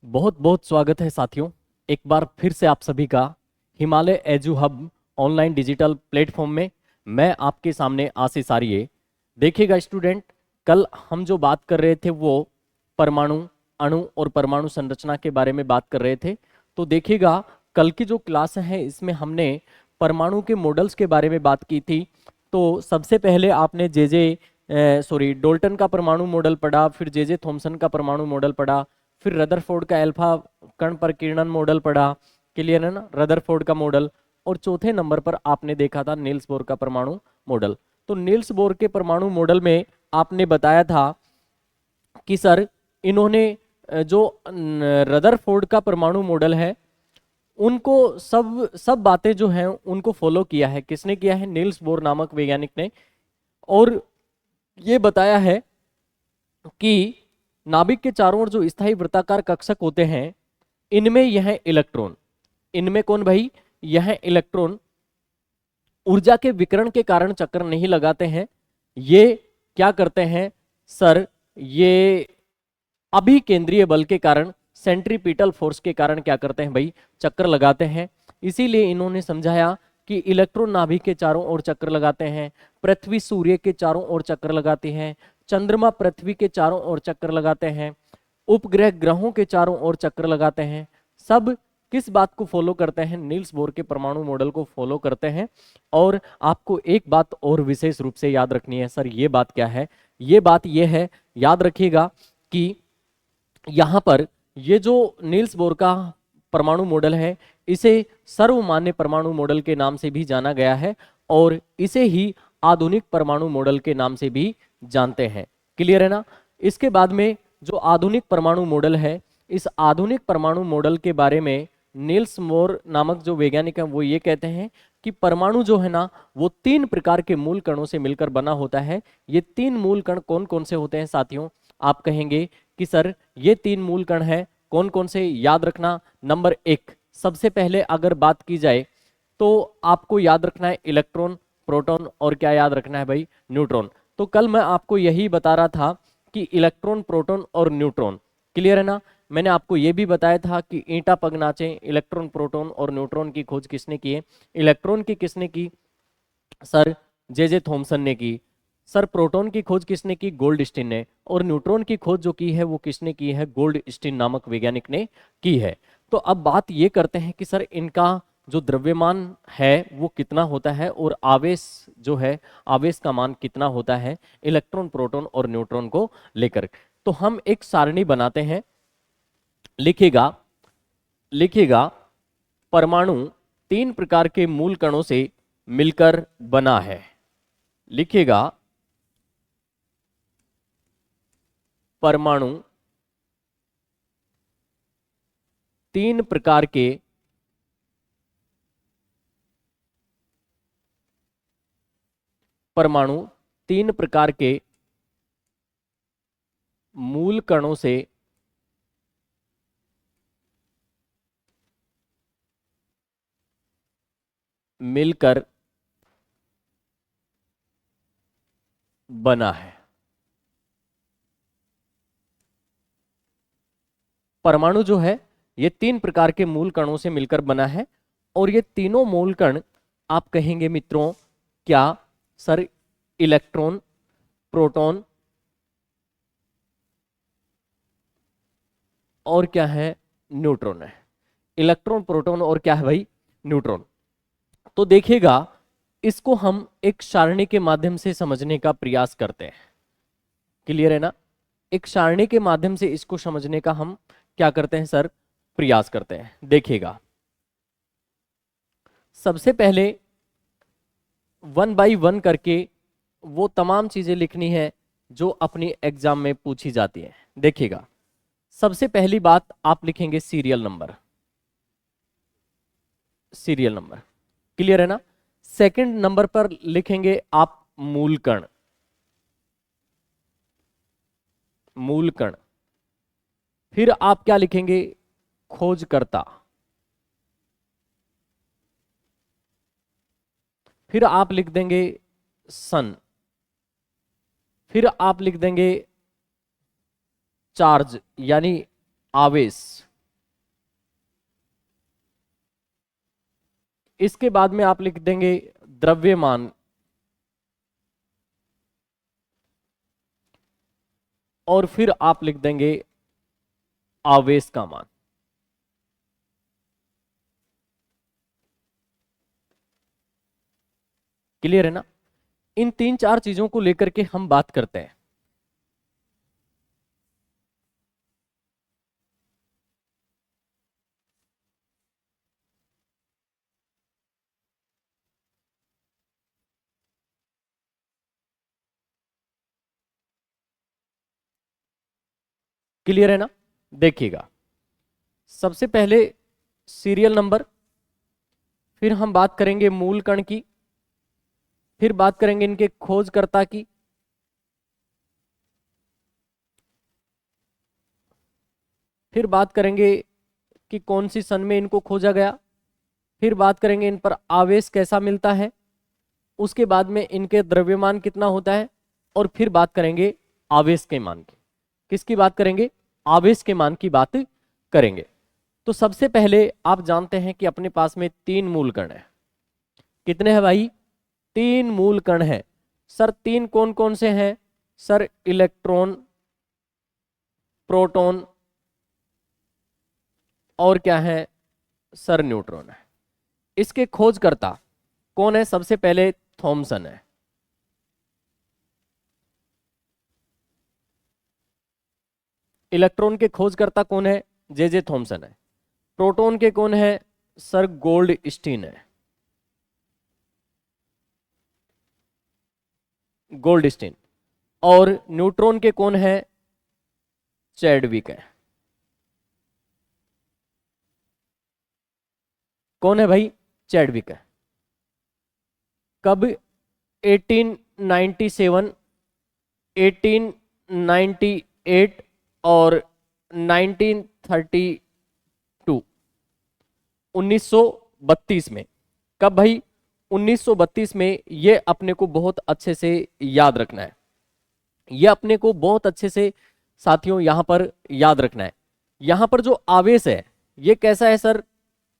बहुत बहुत स्वागत है साथियों। एक बार फिर से आप सभी का Himalaya edu hub online digital platform में मैं आपके सामने आशीष आर्य। देखिएगा स्टूडेंट, कल हम जो बात कर रहे थे वो परमाणु, अणु और परमाणु संरचना के बारे में बात कर रहे थे। तो देखिएगा, कल की जो क्लास है इसमें हमने परमाणु के मॉडल्स के बारे में बात की थी। तो सबसे पहले आपने डोल्टन का परमाणु मॉडल पढ़ा, फिर जे थॉमसन का परमाणु मॉडल पढ़ा, फिर रदरफोर्ड का अल्फा कण प्रकीर्णन मॉडल पढ़ा। क्लियर है ना, रदरफोर्ड का मॉडल। और चौथे नंबर पर आपने देखा था नील्स बोर का परमाणु मॉडल। तो नील्स बोर के परमाणु मॉडल में आपने बताया था कि सर इन्होंने जो रदरफोर्ड का परमाणु मॉडल है उनको सब सब बातें जो हैं उनको फॉलो किया है। किसने किया है? नील्स बोर नामक वैज्ञानिक ने। और ये बताया है कि नाभिक के चारों ओर जो स्थायी वृत्ताकार कक्षक होते हैं इनमें यह इलेक्ट्रॉन, इनमें कौन भाई? यह इलेक्ट्रॉन ऊर्जा के विकिरण के कारण चक्कर नहीं लगाते हैं। ये क्या करते हैं सर? ये अभिकेंद्रीय बल के कारण, सेंट्रीपिटल फोर्स के कारण क्या करते हैं भाई? चक्कर लगाते हैं। इसीलिए इन्होंने समझाया कि इलेक्ट्रॉन नाभिक के चारों ओर चक्कर लगाते हैं, पृथ्वी सूर्य के चारों ओर चक्कर लगाती है, चंद्रमा पृथ्वी के चारों ओर चक्कर लगाते हैं, उपग्रह ग्रहों के चारों ओर चक्कर लगाते हैं। सब किस बात को फॉलो करते हैं? नील्स बोर के परमाणु मॉडल को फॉलो करते हैं। और आपको एक बात और विशेष रूप से याद रखनी है सर। ये बात क्या है? ये बात ये है, याद रखिएगा कि यहां पर ये जो नील्स बोर का परमाणु मॉडल है इसे सर्वमान्य परमाणु मॉडल के नाम से भी जाना गया है और इसे ही आधुनिक परमाणु मॉडल के नाम से भी जानते हैं। क्लियर है ना? इसके बाद में जो आधुनिक परमाणु मॉडल है, इस आधुनिक परमाणु मॉडल के बारे में नील्स बोर नामक जो वैज्ञानिक है वो ये कहते हैं कि परमाणु जो है ना वो 3 प्रकार के मूल कणों से मिलकर बना होता है। ये 3 मूल कण कौन कौन से होते हैं साथियों? आप कहेंगे कि सर ये 3 मूल कण हैं, कौन कौन से? याद रखना। नंबर 1, सबसे पहले अगर बात की जाए तो आपको याद रखना है इलेक्ट्रॉन, प्रोटॉन और क्या याद रखना है भाई? न्यूट्रॉन। तो कल मैं आपको यही बता रहा था कि इलेक्ट्रॉन, प्रोटॉन और न्यूट्रॉन। क्लियर है ना? मैंने आपको यह भी बताया था कि ईंटा पगनाचे इलेक्ट्रॉन, प्रोटॉन और न्यूट्रॉन की खोज किसने की है? इलेक्ट्रॉन की किसने की? सर जे थॉमसन ने की। सर प्रोटॉन की खोज किसने की? गोल्डस्टीन ने। और न्यूट्रॉन की खोज जो की है वो किसने की है? गोल्डस्टीन नामक वैज्ञानिक ने की है। तो अब बात ये करते हैं कि सर इनका जो द्रव्यमान है वो कितना होता है और आवेश जो है, आवेश का मान कितना होता है इलेक्ट्रॉन, प्रोटॉन और न्यूट्रॉन को लेकर। तो हम एक सारणी बनाते हैं। लिखिएगा, लिखिएगा, परमाणु 3 प्रकार के मूल कणों से मिलकर बना है। लिखिएगा, परमाणु 3 प्रकार के परमाणु 3 प्रकार के मूल कणों से मिलकर बना है। परमाणु जो है ये 3 प्रकार के मूल कणों से मिलकर बना है और ये तीनों मूल कण आप कहेंगे मित्रों क्या? सर इलेक्ट्रॉन, प्रोटॉन और क्या है? न्यूट्रॉन है। इलेक्ट्रॉन, प्रोटॉन और क्या है भाई? न्यूट्रॉन। तो देखिएगा, इसको हम एक सारणी के माध्यम से समझने का प्रयास करते हैं। क्लियर है ना? एक सारणी के माध्यम से इसको समझने का हम क्या करते हैं सर? प्रयास करते हैं। देखिएगा, सबसे पहले 1 बाई 1 करके वो तमाम चीजें लिखनी है जो अपनी एग्जाम में पूछी जाती है। देखिएगा, सबसे पहली बात आप लिखेंगे serial number. Serial number, clear है ना? सेकंड नंबर पर लिखेंगे आप मूल कण। मूल कण। फिर आप क्या लिखेंगे? खोजकर्ता। फिर आप लिख देंगे सन। फिर आप लिख देंगे चार्ज यानी आवेश। इसके बाद में आप लिख देंगे द्रव्यमान, और फिर आप लिख देंगे आवेश का मान। क्लियर है ना? इन 3-4 चीजों को लेकर के हम बात करते हैं। क्लियर है ना? देखिएगा, सबसे पहले सीरियल नंबर, फिर हम बात करेंगे मूल कण की, फिर बात करेंगे इनके खोजकर्ता की, फिर बात करेंगे कि कौन सी सन में इनको खोजा गया, फिर बात करेंगे इन पर आवेश कैसा मिलता है, उसके बाद में इनके द्रव्यमान कितना होता है, और फिर बात करेंगे आवेश के मान की। किसकी बात करेंगे? आवेश के मान की बात करेंगे। तो सबसे पहले आप जानते हैं कि अपने पास में 3 मूल कण है। कितने हैं भाई? 3 मूल कण है। सर 3 कौन कौन से हैं? सर इलेक्ट्रॉन, प्रोटॉन और क्या है सर? न्यूट्रॉन है। इसके खोजकर्ता कौन है? सबसे पहले थॉमसन है। इलेक्ट्रॉन के खोजकर्ता कौन है? जे थॉमसन है। प्रोटॉन के कौन है? सर गोल्डस्टीन है। गोल्डस्टीन। और न्यूट्रॉन के कौन है? चैडविक है। कौन है भाई? चैडविक है। कब? 1897, 1898 और 1932, 1932 में। कब भाई? 1932 में। ये अपने को बहुत अच्छे से याद रखना है, ये अपने को बहुत अच्छे से साथियों यहां पर याद रखना है। यहां पर जो आवेश है ये कैसा है सर?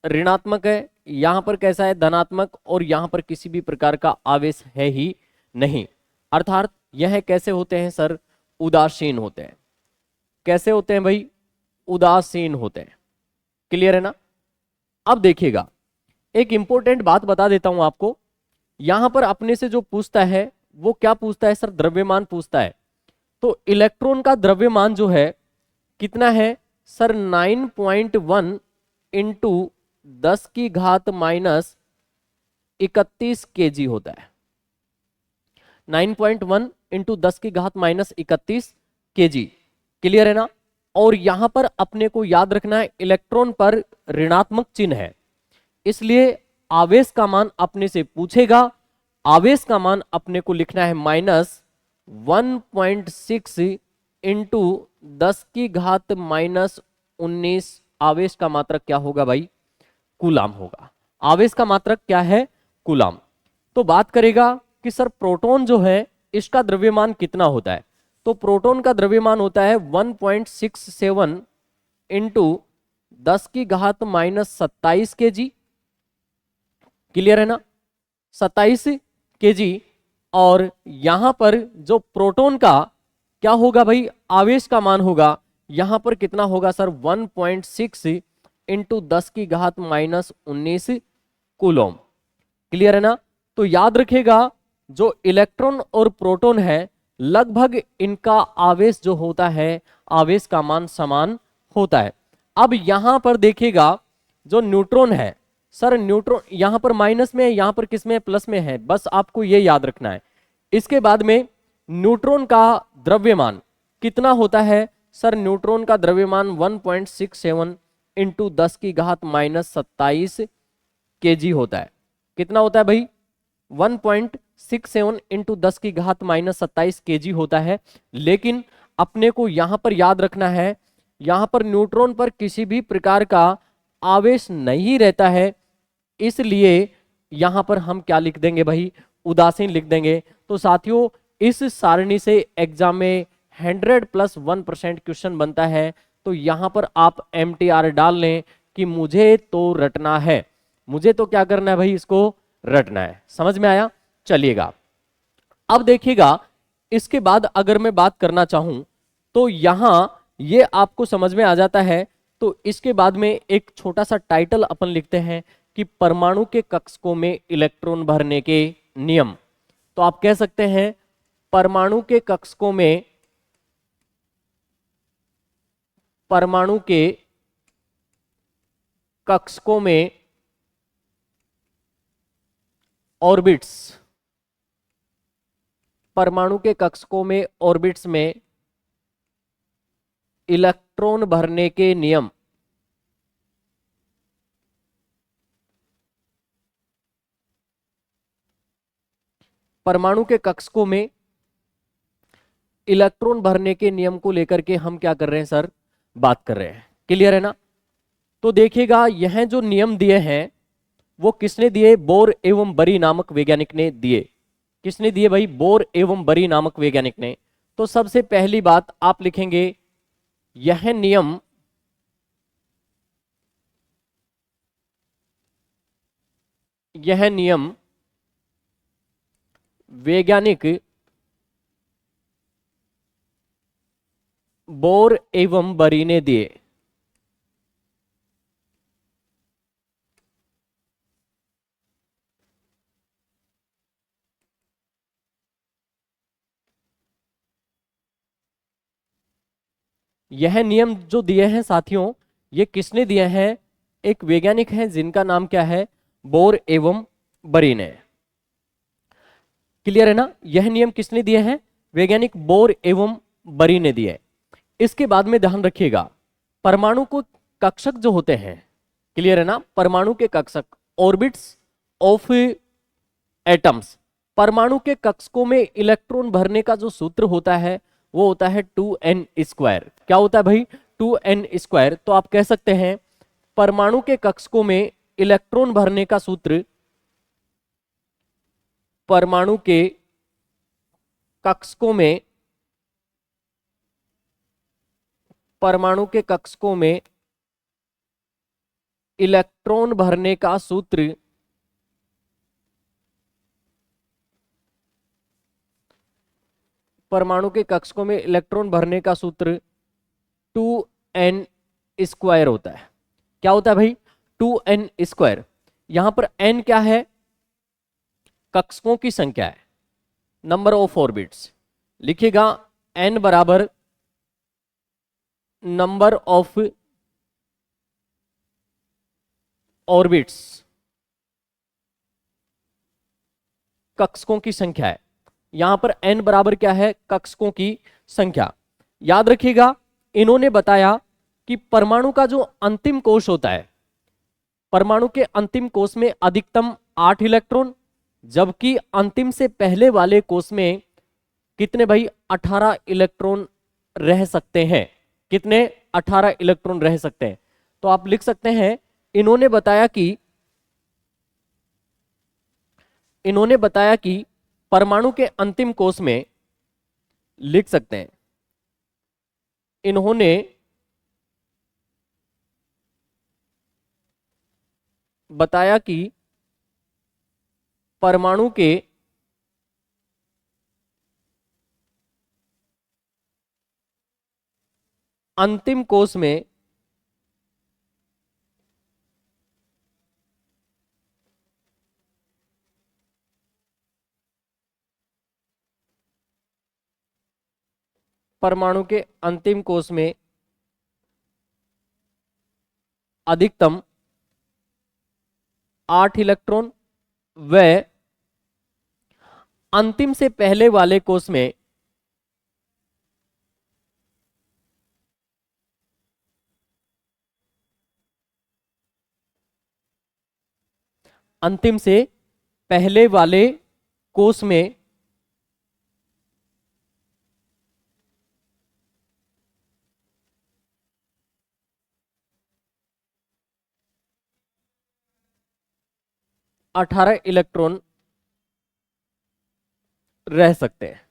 ऋणात्मक है। यहां पर कैसा है? धनात्मक। और यहां पर किसी भी प्रकार का आवेश है ही नहीं, अर्थात यह कैसे होते हैं सर? उदासीन होते हैं। कैसे होते हैं भाई? उदासीन होते हैं। क्लियर है ना? अब देखिएगा, एक इंपॉर्टेंट बात बता देता हूं आपको। यहां पर अपने से जो पूछता है वो क्या पूछता है सर? द्रव्यमान पूछता है। तो इलेक्ट्रॉन का द्रव्यमान जो है कितना है सर? 9.1 इंटू 10 की घात माइनस 31 केजी होता है। 9.1 इंटू 10 की घात माइनस 31 केजी। क्लियर है ना? और यहां पर अपने को याद रखना है इलेक्ट्रॉन पर ऋणात्मक चिन्ह है, इसलिए आवेश का मान अपने से पूछेगा। आवेश का मान अपने को लिखना है माइनस 1.6 इंटू 10 की घात माइनस 19। आवेश का मात्रक क्या होगा भाई? कूलाम होगा। आवेश का मात्रक क्या है? कूलाम। तो बात करेगा कि सर प्रोटॉन जो है इसका द्रव्यमान कितना होता है? तो प्रोटॉन का द्रव्यमान होता है 1.67 इंटू 10 की घात माइनस 27 केजी। क्लियर है ना? 27 केजी। और यहां पर जो प्रोटॉन का क्या होगा भाई? आवेश का मान होगा यहां पर कितना होगा सर? 1.6 इंटू 10 की घात माइनस 19 कूलोम। क्लियर है ना? तो याद रखेगा जो इलेक्ट्रॉन और प्रोटॉन है लगभग इनका आवेश जो होता है, आवेश का मान समान होता है। अब यहां पर देखिएगा जो न्यूट्रॉन है सर, न्यूट्रॉन यहां पर माइनस में है, यहां पर किस में? प्लस में है। बस आपको ये याद रखना है। इसके बाद में न्यूट्रॉन का द्रव्यमान कितना होता है सर? न्यूट्रॉन का द्रव्यमान 1.67 इंटू 10 की घात माइनस 27 केजी होता है। कितना होता है भाई? 1.67 इंटू 10 की घात माइनस 27 केजी होता है। लेकिन अपने को यहां पर याद रखना है, यहां पर न्यूट्रॉन पर किसी भी प्रकार का आवेश नहीं रहता है, इसलिए यहां पर हम क्या लिख देंगे भाई? उदासीन लिख देंगे। तो साथियों इस सारणी से एग्जाम में 100+1% क्वेश्चन बनता है। तो यहां पर आप MTR डाल लें कि मुझे तो रटना है। मुझे तो क्या करना है भाई, इसको रटना है। समझ में आया? चलिएगा, अब देखिएगा इसके बाद अगर मैं बात करना चाहूं तो यहां ये आपको समझ में आ जाता है। तो इसके बाद में एक छोटा सा टाइटल अपन लिखते हैं कि परमाणु के कक्षकों में इलेक्ट्रॉन भरने के नियम। तो आप कह सकते हैं परमाणु के कक्षकों में, परमाणु के कक्षकों में ऑर्बिट्स, परमाणु के कक्षकों में ऑर्बिट्स में इलेक्ट्रॉन भरने के नियम। परमाणु के कक्षकों में इलेक्ट्रॉन भरने के नियम को लेकर के हम क्या कर रहे हैं सर, बात कर रहे हैं। क्लियर है ना? तो देखिएगा यह जो नियम दिए हैं वो किसने दिए, बोर एवं बरी नामक वैज्ञानिक ने दिए। किसने दिए भाई, बोर एवं बरी नामक वैज्ञानिक ने। तो सबसे पहली बात आप लिखेंगे, यह नियम वैज्ञानिक बोर एवं बरी ने दिए। यह नियम जो दिए हैं साथियों, ये किसने दिए हैं, एक वैज्ञानिक है जिनका नाम क्या है, बोर एवं बरी ने। क्लियर है ना? यह नियम किसने दिए हैं, वैज्ञानिक बोर एवं बरी ने दिए। इसके बाद में ध्यान रखिएगा, परमाणु को कक्षक जो होते हैं, क्लियर है ना, परमाणु के कक्षक, ऑर्बिट्स ऑफ एटम्स, परमाणु के कक्षकों में इलेक्ट्रॉन भरने का जो सूत्र होता है वो होता है 2n²। क्या होता है भाई, 2n²। तो आप कह सकते हैं परमाणु के कक्षकों में इलेक्ट्रॉन भरने का सूत्र, परमाणु के कक्षकों में, परमाणु के कक्षकों में इलेक्ट्रॉन भरने का सूत्र, परमाणु के कक्षकों में इलेक्ट्रॉन भरने का सूत्र 2n² होता है। क्या होता है भाई, 2n²। यहां पर n क्या है, कक्षकों की संख्या है, नंबर ऑफ ऑर्बिट्स। लिखिएगा n बराबर नंबर ऑफ ऑर्बिट्स, कक्षकों की संख्या है। यहां पर n बराबर क्या है, कक्षकों की संख्या। याद रखिएगा इन्होंने बताया कि परमाणु का जो अंतिम कोश होता है, परमाणु के अंतिम कोश में अधिकतम 8 इलेक्ट्रॉन, जबकि अंतिम से पहले वाले कोश में कितने भाई, 18 इलेक्ट्रॉन रह सकते हैं। कितने, 18 इलेक्ट्रॉन रह सकते हैं। तो आप लिख सकते हैं इन्होंने बताया कि परमाणु के अंतिम कोश में, लिख सकते हैं इन्होंने बताया कि परमाणु के अंतिम कोश में परमाणु के अंतिम कोश में अधिकतम 8 इलेक्ट्रॉन व अंतिम से पहले वाले कोश में अंतिम से पहले वाले कोश में 18 इलेक्ट्रॉन रह सकते हैं।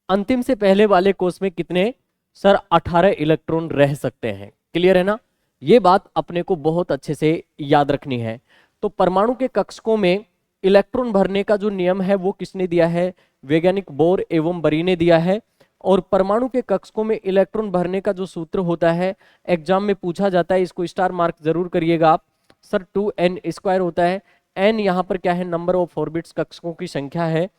अंतिम से पहले वाले कोश में कितने, सर 18 इलेक्ट्रॉन रह सकते हैं। क्लियर है ना, ये बात अपने को बहुत अच्छे से याद रखनी है। तो परमाणु के कक्षकों में इलेक्ट्रॉन भरने का जो नियम है वो किसने दिया है, वैज्ञानिक बोर एवं बरी ने दिया है। और परमाणु के कक्षकों में इलेक्ट्रॉन भरने का जो सूत्र होता है, एग्जाम में पूछा जाता है, इसको स्टार मार्क जरूर करिएगा आप। सर 2n² होता है। n यहाँ पर क्या है, नंबर ऑफ ऑर्बिट्स, कक्षकों की संख्या है।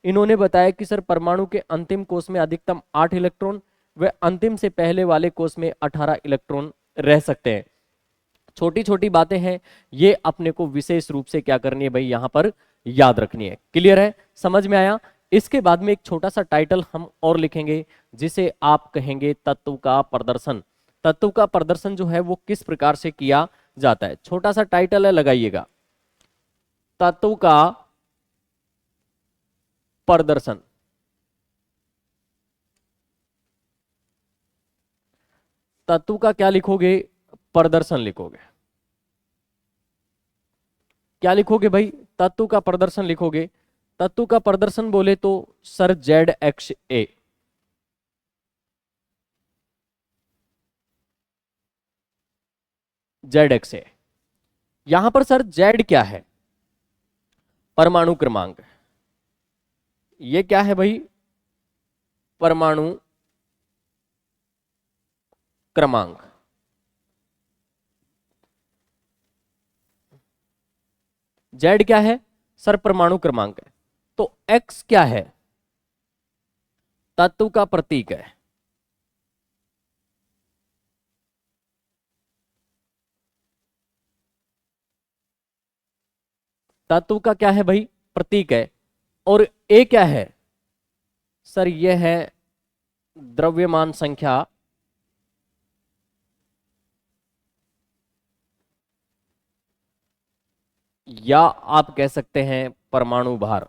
इन्होंने बताया कि सर परमाणु के अंतिम कोष में अधिकतम 8 इलेक्ट्रॉन व अंतिम से पहले वाले कोष में 18 इलेक्ट्रॉन रह सकते हैं। छोटी छोटी बातें हैं, ये अपने को विशेष रूप से क्या करनी है भाई, यहां पर याद रखनी है। क्लियर है, समझ में आया। इसके बाद में एक छोटा सा टाइटल हम और लिखेंगे, जिसे आप कहेंगे तत्व का प्रदर्शन। तत्व का प्रदर्शन जो है वो किस प्रकार से किया जाता है, छोटा सा टाइटल है, लगाइएगा, तत्व का प्रदर्शन। तत्व का क्या लिखोगे, प्रदर्शन लिखोगे। क्या लिखोगे भाई, तत्व का प्रदर्शन लिखोगे। तत्व का प्रदर्शन बोले तो सर ZXA। ZXA, यहां पर सर Z क्या है, परमाणु क्रमांक। ये क्या है भाई, परमाणु क्रमांक। Z क्या है सर, परमाणु क्रमांक है। तो X क्या है, तत्व का प्रतीक है। तत्व का क्या है भाई, प्रतीक है। और A क्या है सर, यह है द्रव्यमान संख्या, या आप कह सकते हैं परमाणु भार।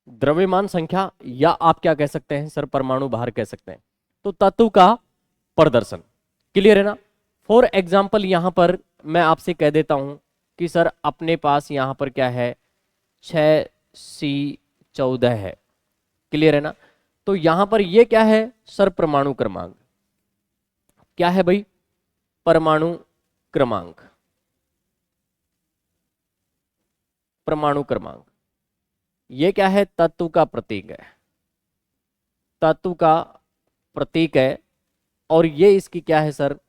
द्रव्यमान संख्या, या आप क्या कह सकते हैं सर, परमाणु भार कह सकते हैं। तो तत्व का प्रदर्शन। क्लियर है ना। फॉर एग्जाम्पल यहां पर मैं आपसे कह देता हूं कि सर अपने पास यहां पर क्या है, 6C14 है। क्लियर है ना। तो यहां पर ये क्या है सर, परमाणु क्रमांक। क्या है भाई, परमाणु क्रमांक। परमाणु क्रमांक, ये क्या है, तत्व का प्रतीक है। तत्व का प्रतीक है। और ये इसकी क्या है सर,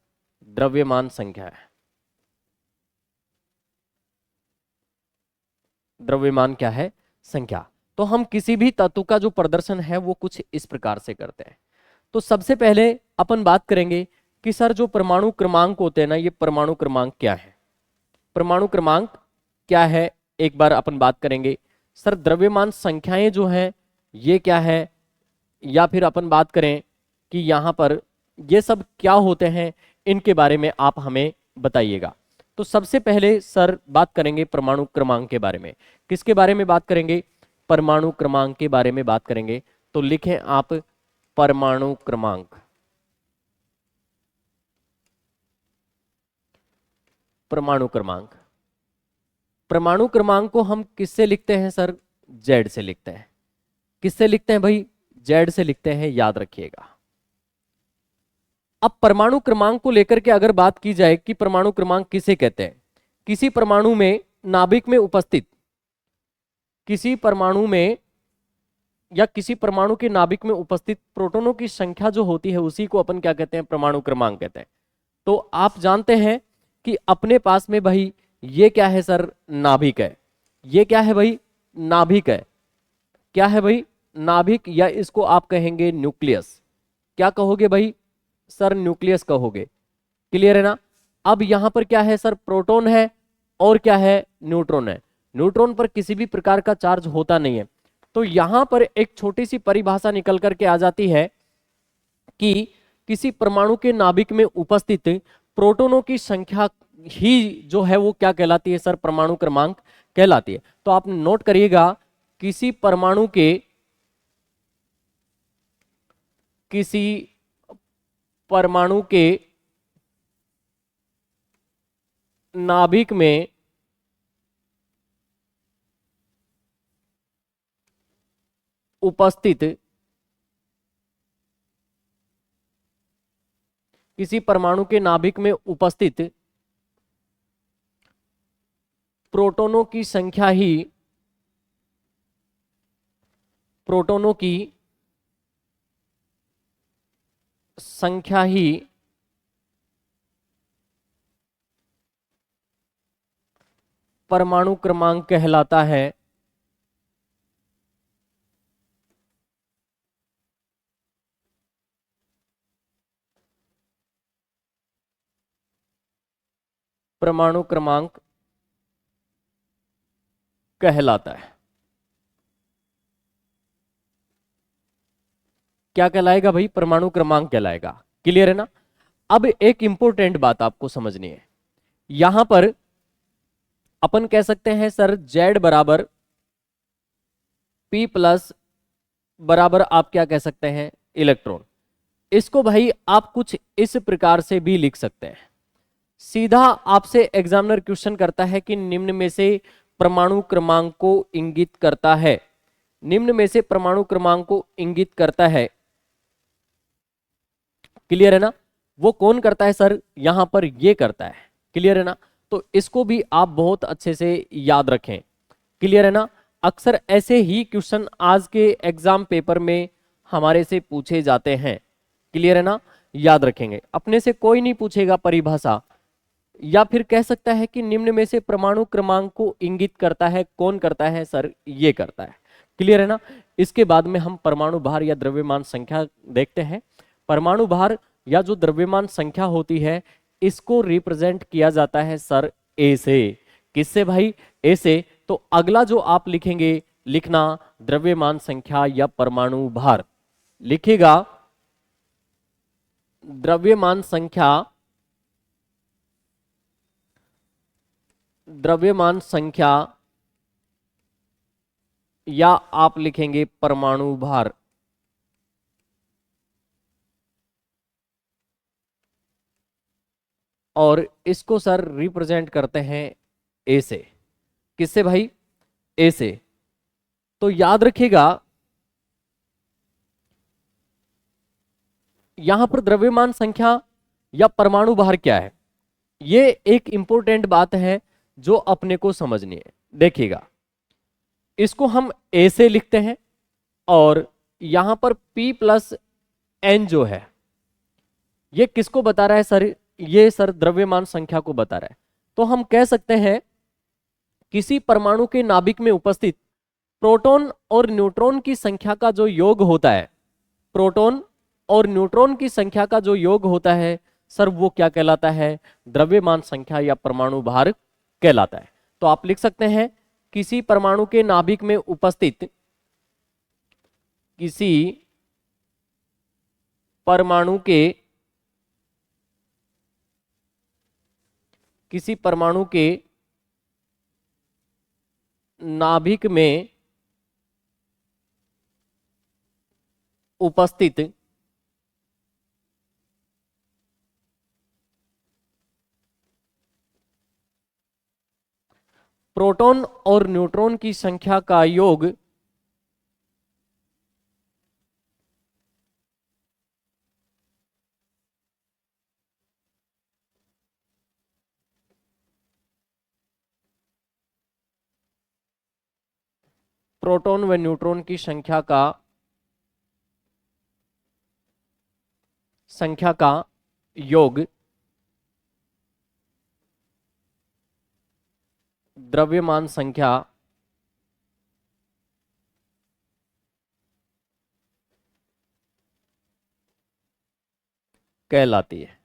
द्रव्यमान संख्या है। द्रव्यमान क्या है, संख्या। तो हम किसी भी तत्व का जो प्रदर्शन है वो कुछ इस प्रकार से करते हैं। तो सबसे पहले अपन बात करेंगे कि सर जो परमाणु क्रमांक होते हैं ना, ये परमाणु क्रमांक क्या है। परमाणु क्रमांक क्या है, एक बार अपन बात करेंगे। सर द्रव्यमान संख्याएं जो हैं ये क्या है, या फिर अपन बात करें कि यहां पर ये सब क्या होते हैं, इनके बारे में आप हमें बताइएगा। तो सबसे पहले सर बात करेंगे परमाणु क्रमांक के बारे में। किसके बारे में बात करेंगे, परमाणु क्रमांक के बारे में बात करेंगे। तो लिखें आप परमाणु क्रमांक। परमाणु क्रमांक, परमाणु क्रमांक को हम किससे लिखते हैं सर, Z से लिखते हैं। किससे लिखते हैं भाई, Z से लिखते हैं, याद रखिएगा। अब परमाणु क्रमांक को लेकर के अगर बात की जाए कि परमाणु क्रमांक किसे कहते हैं, किसी परमाणु में नाभिक में उपस्थित, किसी परमाणु में या किसी परमाणु के नाभिक में उपस्थित प्रोटॉनों की संख्या जो होती है उसी को अपन क्या कहते हैं, परमाणु क्रमांक कहते हैं। तो आप जानते हैं कि अपने पास में भाई ये क्या है सर, नाभिक है। ये क्या है भाई, नाभिक है। क्या है भाई, नाभिक, या इसको आप कहेंगे न्यूक्लियस। क्या कहोगे भाई सर, न्यूक्लियस कहोगे। क्लियर है ना। अब यहां पर क्या है सर, प्रोटॉन है और क्या है, न्यूट्रॉन है। न्यूट्रॉन पर किसी भी प्रकार का चार्ज होता नहीं है। तो यहां पर एक छोटी सी परिभाषा निकल करके आ जाती है कि किसी परमाणु के नाभिक में उपस्थित प्रोटॉनों की संख्या ही जो है वो क्या कहलाती है सर, परमाणु क्रमांक कहलाती है। तो आप नोट करिएगा, किसी परमाणु के, किसी परमाणु के नाभिक में उपस्थित किसी परमाणु के नाभिक में उपस्थित प्रोटॉनों की संख्या ही परमाणु क्रमांक कहलाता है। परमाणु क्रमांक कहलाता है। क्या कहलाएगा भाई? परमाणु क्रमांक कहलाएगा। क्लियर है ना? अब एक इंपॉर्टेंट बात आपको समझनी है। यहां पर अपन कह सकते हैं सर Z बराबर P प्लस बराबर आप क्या कह सकते हैं? इलेक्ट्रॉन। इसको भाई आप कुछ इस प्रकार से भी लिख सकते हैं। सीधा आपसे एग्जामिनर क्वेश्चन करता है कि निम्न में से परमाणु क्रमांक को इंगित करता है, निम्न में से परमाणु क्रमांक को इंगित करता है। क्लियर है ना? वो कौन करता है सर? यहां पर ये करता है। क्लियर है ना? तो इसको भी आप बहुत अच्छे से याद रखें। क्लियर है ना? अक्सर ऐसे ही क्वेश्चन आज के एग्जाम पेपर में हमारे से पूछे जाते हैं। क्लियर है ना? याद रखेंगे। अपने से कोई नहीं पूछेगा परिभाषा, या फिर कह सकता है कि निम्न में से परमाणु क्रमांक को इंगित करता है। कौन करता है सर? ये करता है। क्लियर है ना? इसके बाद में हम परमाणु भार या द्रव्यमान संख्या देखते हैं। परमाणु भार या जो द्रव्यमान संख्या होती है, इसको रिप्रेजेंट किया जाता है सर ए से। किससे भाई? ए से। तो अगला जो आप लिखेंगे, लिखना द्रव्यमान संख्या या परमाणु भार। लिखिएगा द्रव्यमान संख्या, द्रव्यमान संख्या, या आप लिखेंगे परमाणु भार। और इसको सर रिप्रेजेंट करते हैं ए से। किससे भाई? ए से। तो याद रखिएगा यहां पर द्रव्यमान संख्या या परमाणु भार क्या है, ये एक इंपॉर्टेंट बात है जो अपने को समझनी है। देखिएगा, इसको हम ए से लिखते हैं और यहां पर P प्लस एन जो है, ये किसको बता रहा है सर? ये सर द्रव्यमान संख्या को बता रहा है। तो हम कह सकते हैं किसी परमाणु के नाभिक में उपस्थित प्रोटॉन और न्यूट्रॉन की संख्या का जो योग होता है, प्रोटॉन और न्यूट्रॉन की संख्या का जो योग होता है सर, वो क्या कहलाता है? द्रव्यमान संख्या या परमाणु भार कहलाता है। तो आप लिख सकते हैं किसी परमाणु के नाभिक में उपस्थित, किसी परमाणु के, किसी परमाणु के नाभिक में उपस्थित प्रोटॉन और न्यूट्रॉन की संख्या का योग प्रोटॉन व न्यूट्रॉन की संख्या का योग द्रव्यमान संख्या कहलाती है।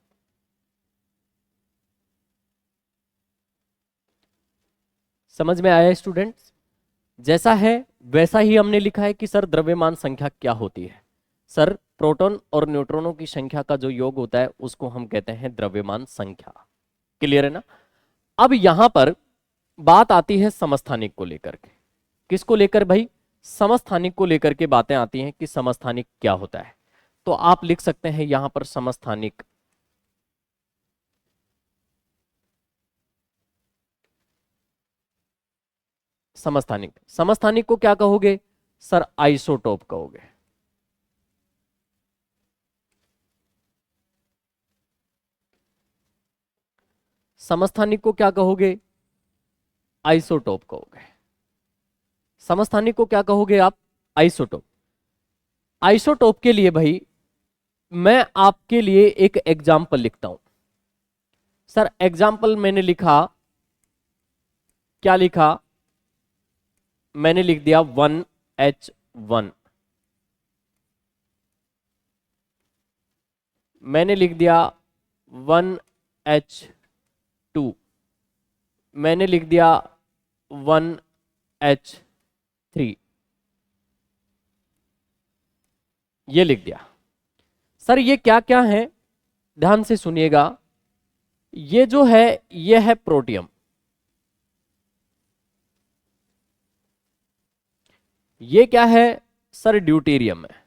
समझ में आया स्टूडेंट्स? जैसा है वैसा ही हमने लिखा है कि सर द्रव्यमान संख्या क्या होती है। सर प्रोटॉन और न्यूट्रॉनों की संख्या का जो योग होता है उसको हम कहते हैं द्रव्यमान संख्या। क्लियर है ना? अब यहां पर बात आती है समस्थानिक को लेकर के। किसको लेकर भाई? समस्थानिक को लेकर के बातें आती हैं कि समस्थानिक क्या होता है। तो आप लिख सकते हैं यहां पर समस्थानिक, समस्थानिक। समस्थानिक को क्या कहोगे? सर आइसोटोप कहोगे। समस्थानिक को क्या कहोगे? आइसोटोप कहोगे। समस्थानिक को क्या कहोगे आप? आइसोटोप। आइसोटोप के लिए भाई मैं आपके लिए एक एग्जाम्पल लिखता हूं। सर एग्जाम्पल मैंने लिखा, क्या लिखा? मैंने लिख दिया 1H1, मैंने लिख दिया 1H2, मैंने लिख दिया 1H3, ये लिख दिया। सर ये क्या क्या है? ध्यान से सुनिएगा। ये जो है ये है प्रोटियम, ये क्या है? सर ड्यूटेरियम है,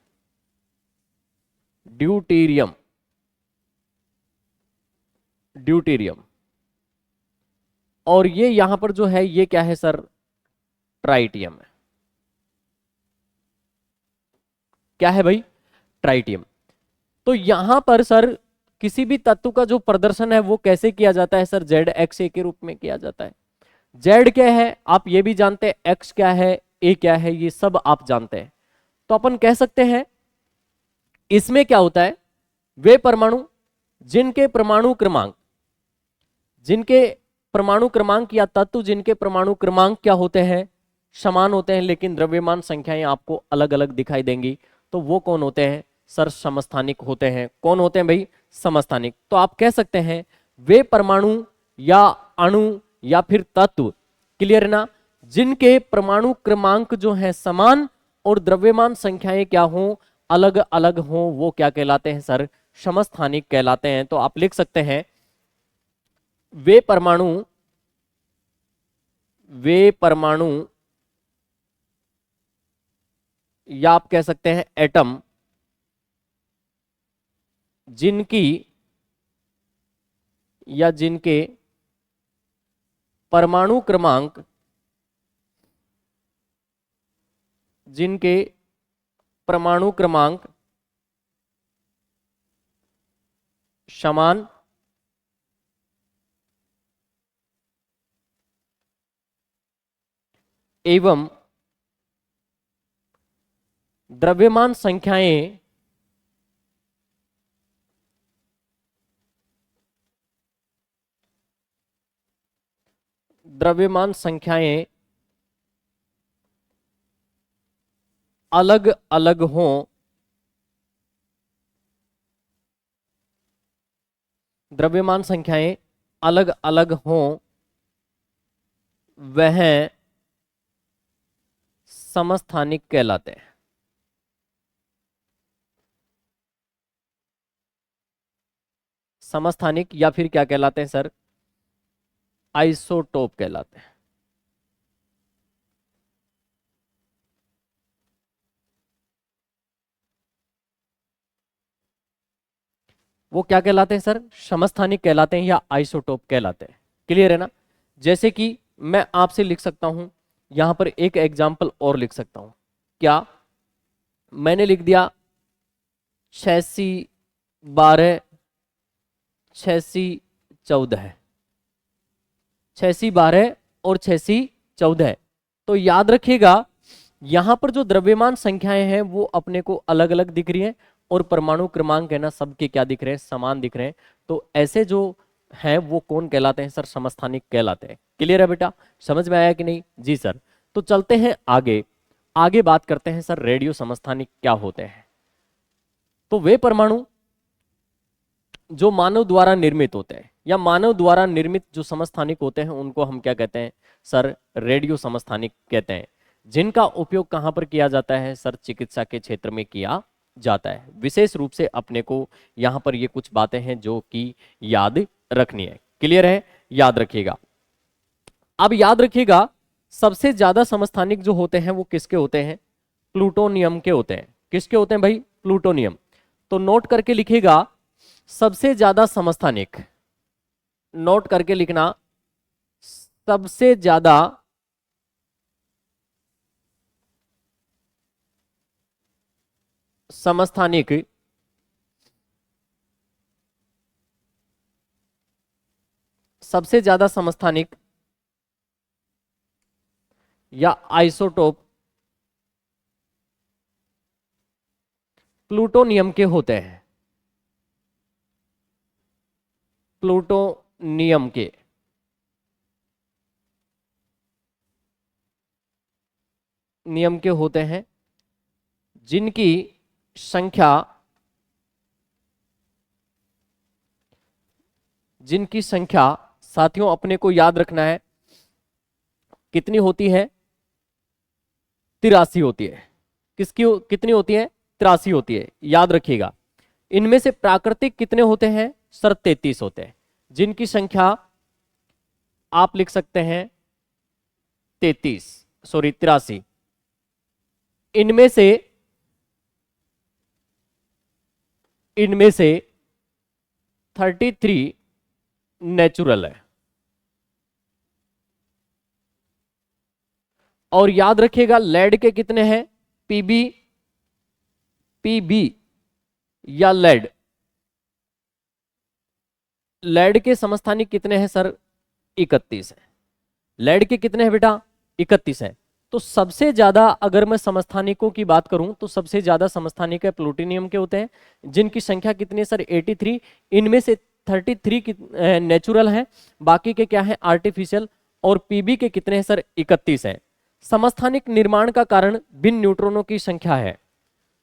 ड्यूटेरियम, ड्यूटेरियम। और ये यहां पर जो है ये क्या है सर? ट्राइटियम है। क्या है भाई? ट्राइटियम। तो यहां पर सर किसी भी तत्व का जो प्रदर्शन है वो कैसे किया जाता है सर? ZXA के रूप में किया जाता है। Z क्या है आप ये भी जानते हैं, X क्या है, A क्या है, ये सब आप जानते हैं। तो अपन कह सकते हैं इसमें क्या होता है, वे परमाणु जिनके परमाणु क्रमांक, जिनके परमाणु क्रमांक या तत्व जिनके परमाणु क्रमांक क्या होते हैं? समान होते हैं, लेकिन द्रव्यमान संख्याएं आपको अलग अलग दिखाई देंगी, तो वो कौन होते हैं सर? समस्थानिक होते हैं। कौन होते हैं भाई? समस्थानिक। तो आप कह सकते हैं वे परमाणु या अणु या फिर तत्व, क्लियर है ना, जिनके परमाणु क्रमांक जो है समान और द्रव्यमान संख्याएं क्या हो? अलग अलग हो, वो क्या कहलाते हैं सर? समस्थानिक कहलाते हैं। तो आप लिख सकते हैं वे परमाणु, वे परमाणु या आप कह सकते हैं एटम, जिनकी या जिनके परमाणु क्रमांक, जिनके परमाणु क्रमांक समान एवं द्रव्यमान संख्याएं द्रव्यमान संख्याएं अलग अलग हों, द्रव्यमान संख्याएं अलग अलग हों, वह समस्थानिक कहलाते हैं। समस्थानिक या फिर क्या कहलाते हैं सर? आइसोटोप कहलाते हैं। वो क्या कहलाते हैं सर? समस्थानिक कहलाते हैं या आइसोटोप कहलाते हैं। क्लियर है ना? जैसे कि मैं आपसे लिख सकता हूं, यहां पर एक एग्जाम्पल और लिख सकता हूं। क्या? मैंने लिख दिया 8612 8614, 8612 और 8614। तो याद रखिएगा यहां पर जो द्रव्यमान संख्याएं हैं वो अपने को अलग अलग दिख रही हैं, और परमाणु क्रमांक है ना सबके क्या दिख रहे हैं? समान दिख रहे हैं। तो ऐसे जो हैं वो कौन कहलाते हैं सर? समस्थानिक कहलाते हैं। क्लियर है बेटा? समझ में आया कि नहीं? जी सर। तो चलते हैं आगे, आगे बात करते हैं सर रेडियो समस्थानिक क्या होते हैं। तो वे परमाणु जो मानव द्वारा निर्मित होते हैं या मानव द्वारा निर्मित जो समस्थानिक होते हैं उनको हम क्या कहते हैं सर? रेडियो समस्थानिक कहते हैं। जिनका उपयोग कहां पर किया जाता है सर? चिकित्सा के क्षेत्र में किया जाता है। विशेष रूप से अपने को यहां पर ये कुछ बातें हैं जो कि याद रखनी है। क्लियर है? याद रखिएगा। अब याद रखिएगा सबसे ज्यादा समस्थानिक जो होते हैं वो किसके होते हैं? प्लूटोनियम के होते हैं। किसके होते हैं भाई? प्लूटोनियम। तो नोट करके लिखिएगा सबसे ज्यादा समस्थानिक, नोट करके लिखना, सबसे ज्यादा समस्थानिक सबसे ज्यादा समस्थानिक या आइसोटोप प्लूटोनियम के होते हैं, प्लूटोनियम के। नियम के होते हैं जिनकी संख्या साथियों अपने को याद रखना है कितनी होती है, 83 होती है। किसकी कितनी होती है? 83 होती है, याद रखिएगा। इनमें से प्राकृतिक कितने होते हैं सर? 33 होते हैं, जिनकी संख्या आप लिख सकते हैं 83। इनमें से 33 नेचुरल है। और याद रखिएगा लेड के कितने हैं? पीबी या लेड के समस्थानिक कितने हैं सर? 31 है। लेड के कितने हैं बेटा? 31 है। तो सबसे ज्यादा अगर मैं समस्थानिकों की बात करूं तो सबसे ज्यादा समस्थानिक है प्लूटोनियम के होते हैं, जिनकी संख्या कितनी है सर? 83। इनमें से 33 नेचुरल हैं, बाकी के क्या है? आर्टिफिशियल। और पीबी के कितने हैं सर? 31 है। समस्थानिक निर्माण का कारण भिन्न न्यूट्रॉनों की संख्या है।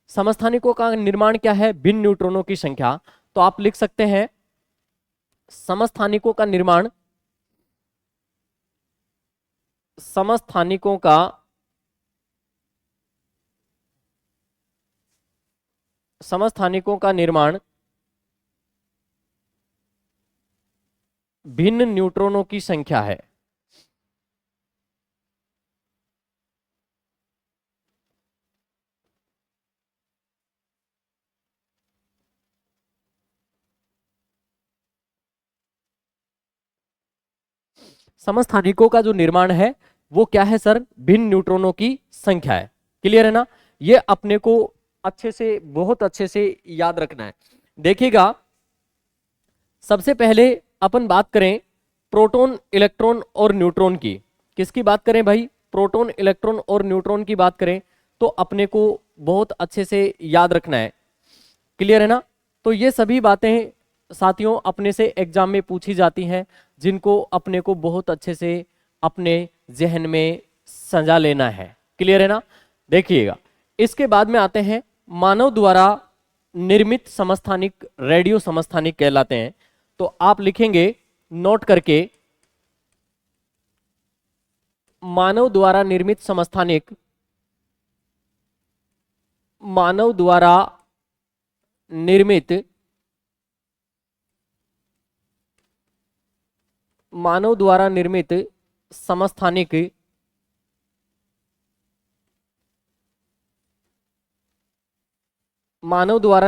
समस्थानिकों का निर्माण क्या है? भिन्न न्यूट्रॉनों की संख्या। तो आप लिख सकते हैं समस्थानिकों का निर्माण, समस्थानिकों का निर्माण भिन्न न्यूट्रॉनों की संख्या है। समस्थानिकों का जो निर्माण है वो क्या है सर? भिन्न न्यूट्रॉनों की संख्या है। क्लियर है ना? ये अपने को अच्छे से, बहुत अच्छे से याद रखना है। देखिएगा सबसे पहले अपन बात करें प्रोटॉन, इलेक्ट्रॉन और न्यूट्रॉन की। किसकी बात करें भाई? प्रोटॉन, इलेक्ट्रॉन और न्यूट्रॉन की बात करें तो अपने को बहुत अच्छे से याद रखना है। क्लियर है ना? तो ये सभी बातें साथियों अपने से एग्जाम में पूछी जाती हैं, जिनको अपने को बहुत अच्छे से अपने जहन में सजा लेना है। क्लियर है ना? देखिएगा इसके बाद में आते हैं मानव द्वारा निर्मित समस्थानिक, रेडियो समस्थानिक कहलाते हैं। तो आप लिखेंगे नोट करके, मानव द्वारा निर्मित समस्थानिक, मानव द्वारा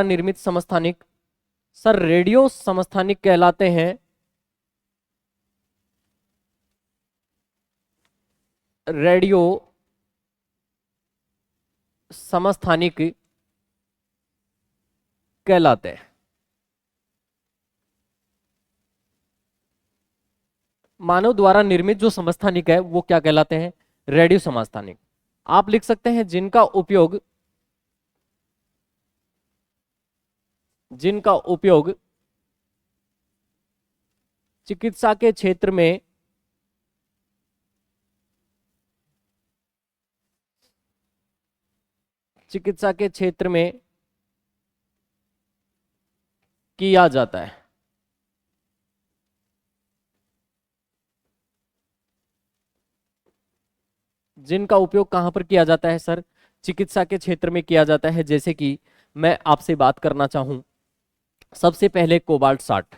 निर्मित समस्थानिक सर रेडियो समस्थानिक कहलाते हैं। रेडियो समस्थानिक कहलाते हैं। मानव द्वारा निर्मित जो समस्थानिक है वो क्या कहलाते हैं? रेडियो समस्थानिक। आप लिख सकते हैं जिनका उपयोग चिकित्सा के क्षेत्र में किया जाता है। जिनका उपयोग कहां पर किया जाता है सर? चिकित्सा के क्षेत्र में किया जाता है। जैसे कि मैं आपसे बात करना चाहूं, सबसे पहले कोबाल्ट 60।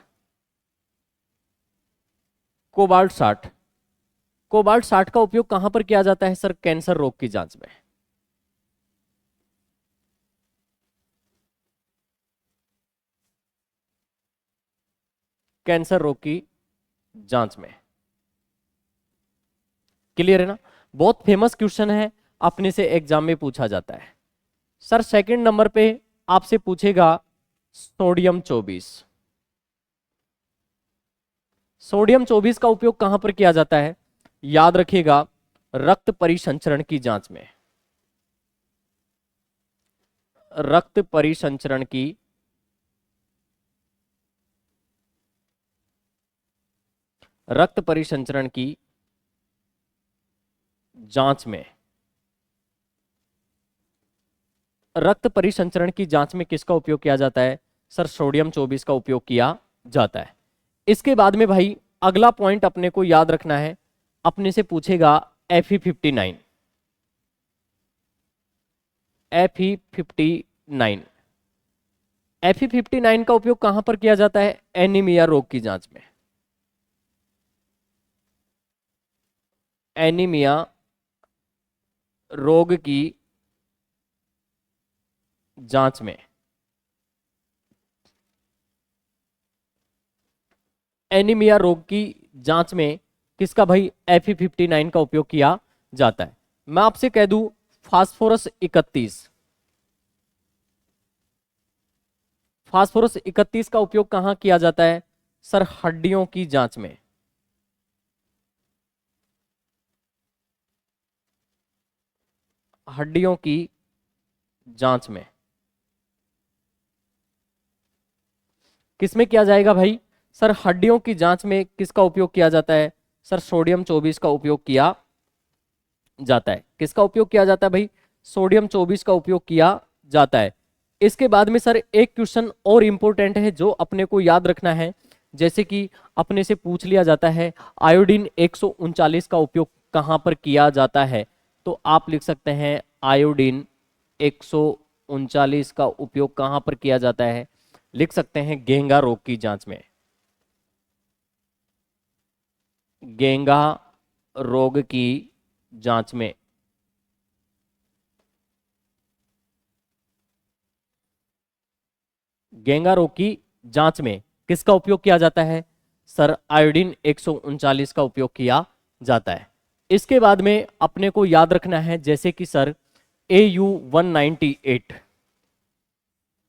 कोबाल्ट 60 का उपयोग कहां पर किया जाता है सर? कैंसर रोग की जांच में। कैंसर रोग की जांच में। क्लियर है ना? बहुत फेमस क्वेश्चन है, अपने से एग्जाम में पूछा जाता है। सर सेकंड नंबर पे आपसे पूछेगा सोडियम 24। सोडियम 24 का उपयोग कहां पर किया जाता है? याद रखिएगा, रक्त परिसंचरण की जांच में। रक्त परिसंचरण की रक्त परिसंचरण की जांच में। रक्त परिसंचरण की जांच में किसका उपयोग किया जाता है? सर सोडियम 24 का उपयोग किया जाता है। इसके बाद में भाई अगला पॉइंट अपने को याद रखना है, अपने से पूछेगा Fe59। Fe59 Fe59 का उपयोग कहां पर किया जाता है? एनीमिया रोग की जांच में। एनीमिया रोग की जांच में। एनीमिया रोग की जांच में किसका भाई? Fe59 का उपयोग किया जाता है। मैं आपसे कह दूं फास्फोरस 31। फास्फोरस 31 का उपयोग कहां किया जाता है? सर हड्डियों की जांच में। हड्डियों की जांच में किसमें किया जाएगा भाई? सर हड्डियों की जांच में किसका उपयोग किया जाता है? सर सोडियम 24 का उपयोग किया जाता है। किसका उपयोग किया जाता है भाई? सोडियम 24 का उपयोग किया जाता है। इसके बाद में सर एक क्वेश्चन और इंपॉर्टेंट है जो अपने को याद रखना है, जैसे कि अपने से पूछ लिया जाता है आयोडीन 139 का उपयोग कहां पर किया जाता है? तो आप लिख सकते हैं आयोडीन 139 का उपयोग कहां पर किया जाता है? लिख सकते हैं घेंगा रोग की जांच में। घेंगा रोग की जांच में। घेंगा रोग की जांच में किसका उपयोग किया जाता है? सर आयोडीन 139 का उपयोग किया जाता है। इसके बाद में अपने को याद रखना है, जैसे कि सर AU198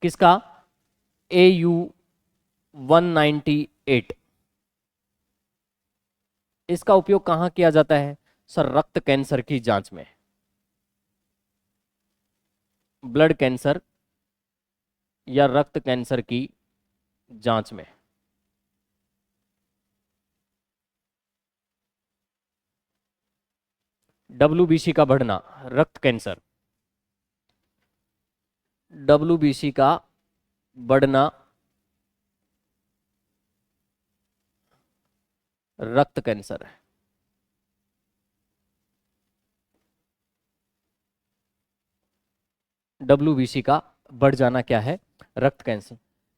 किसका? AU198 इसका उपयोग कहां किया जाता है? सर रक्त कैंसर की जांच में। ब्लड कैंसर या रक्त कैंसर की जांच में। WBC का बढ़ना, रक्त कैंसर। WBC का बढ़ना रक्त कैंसर है। WBC का बढ़ जाना क्या है? रक्त कैंसर।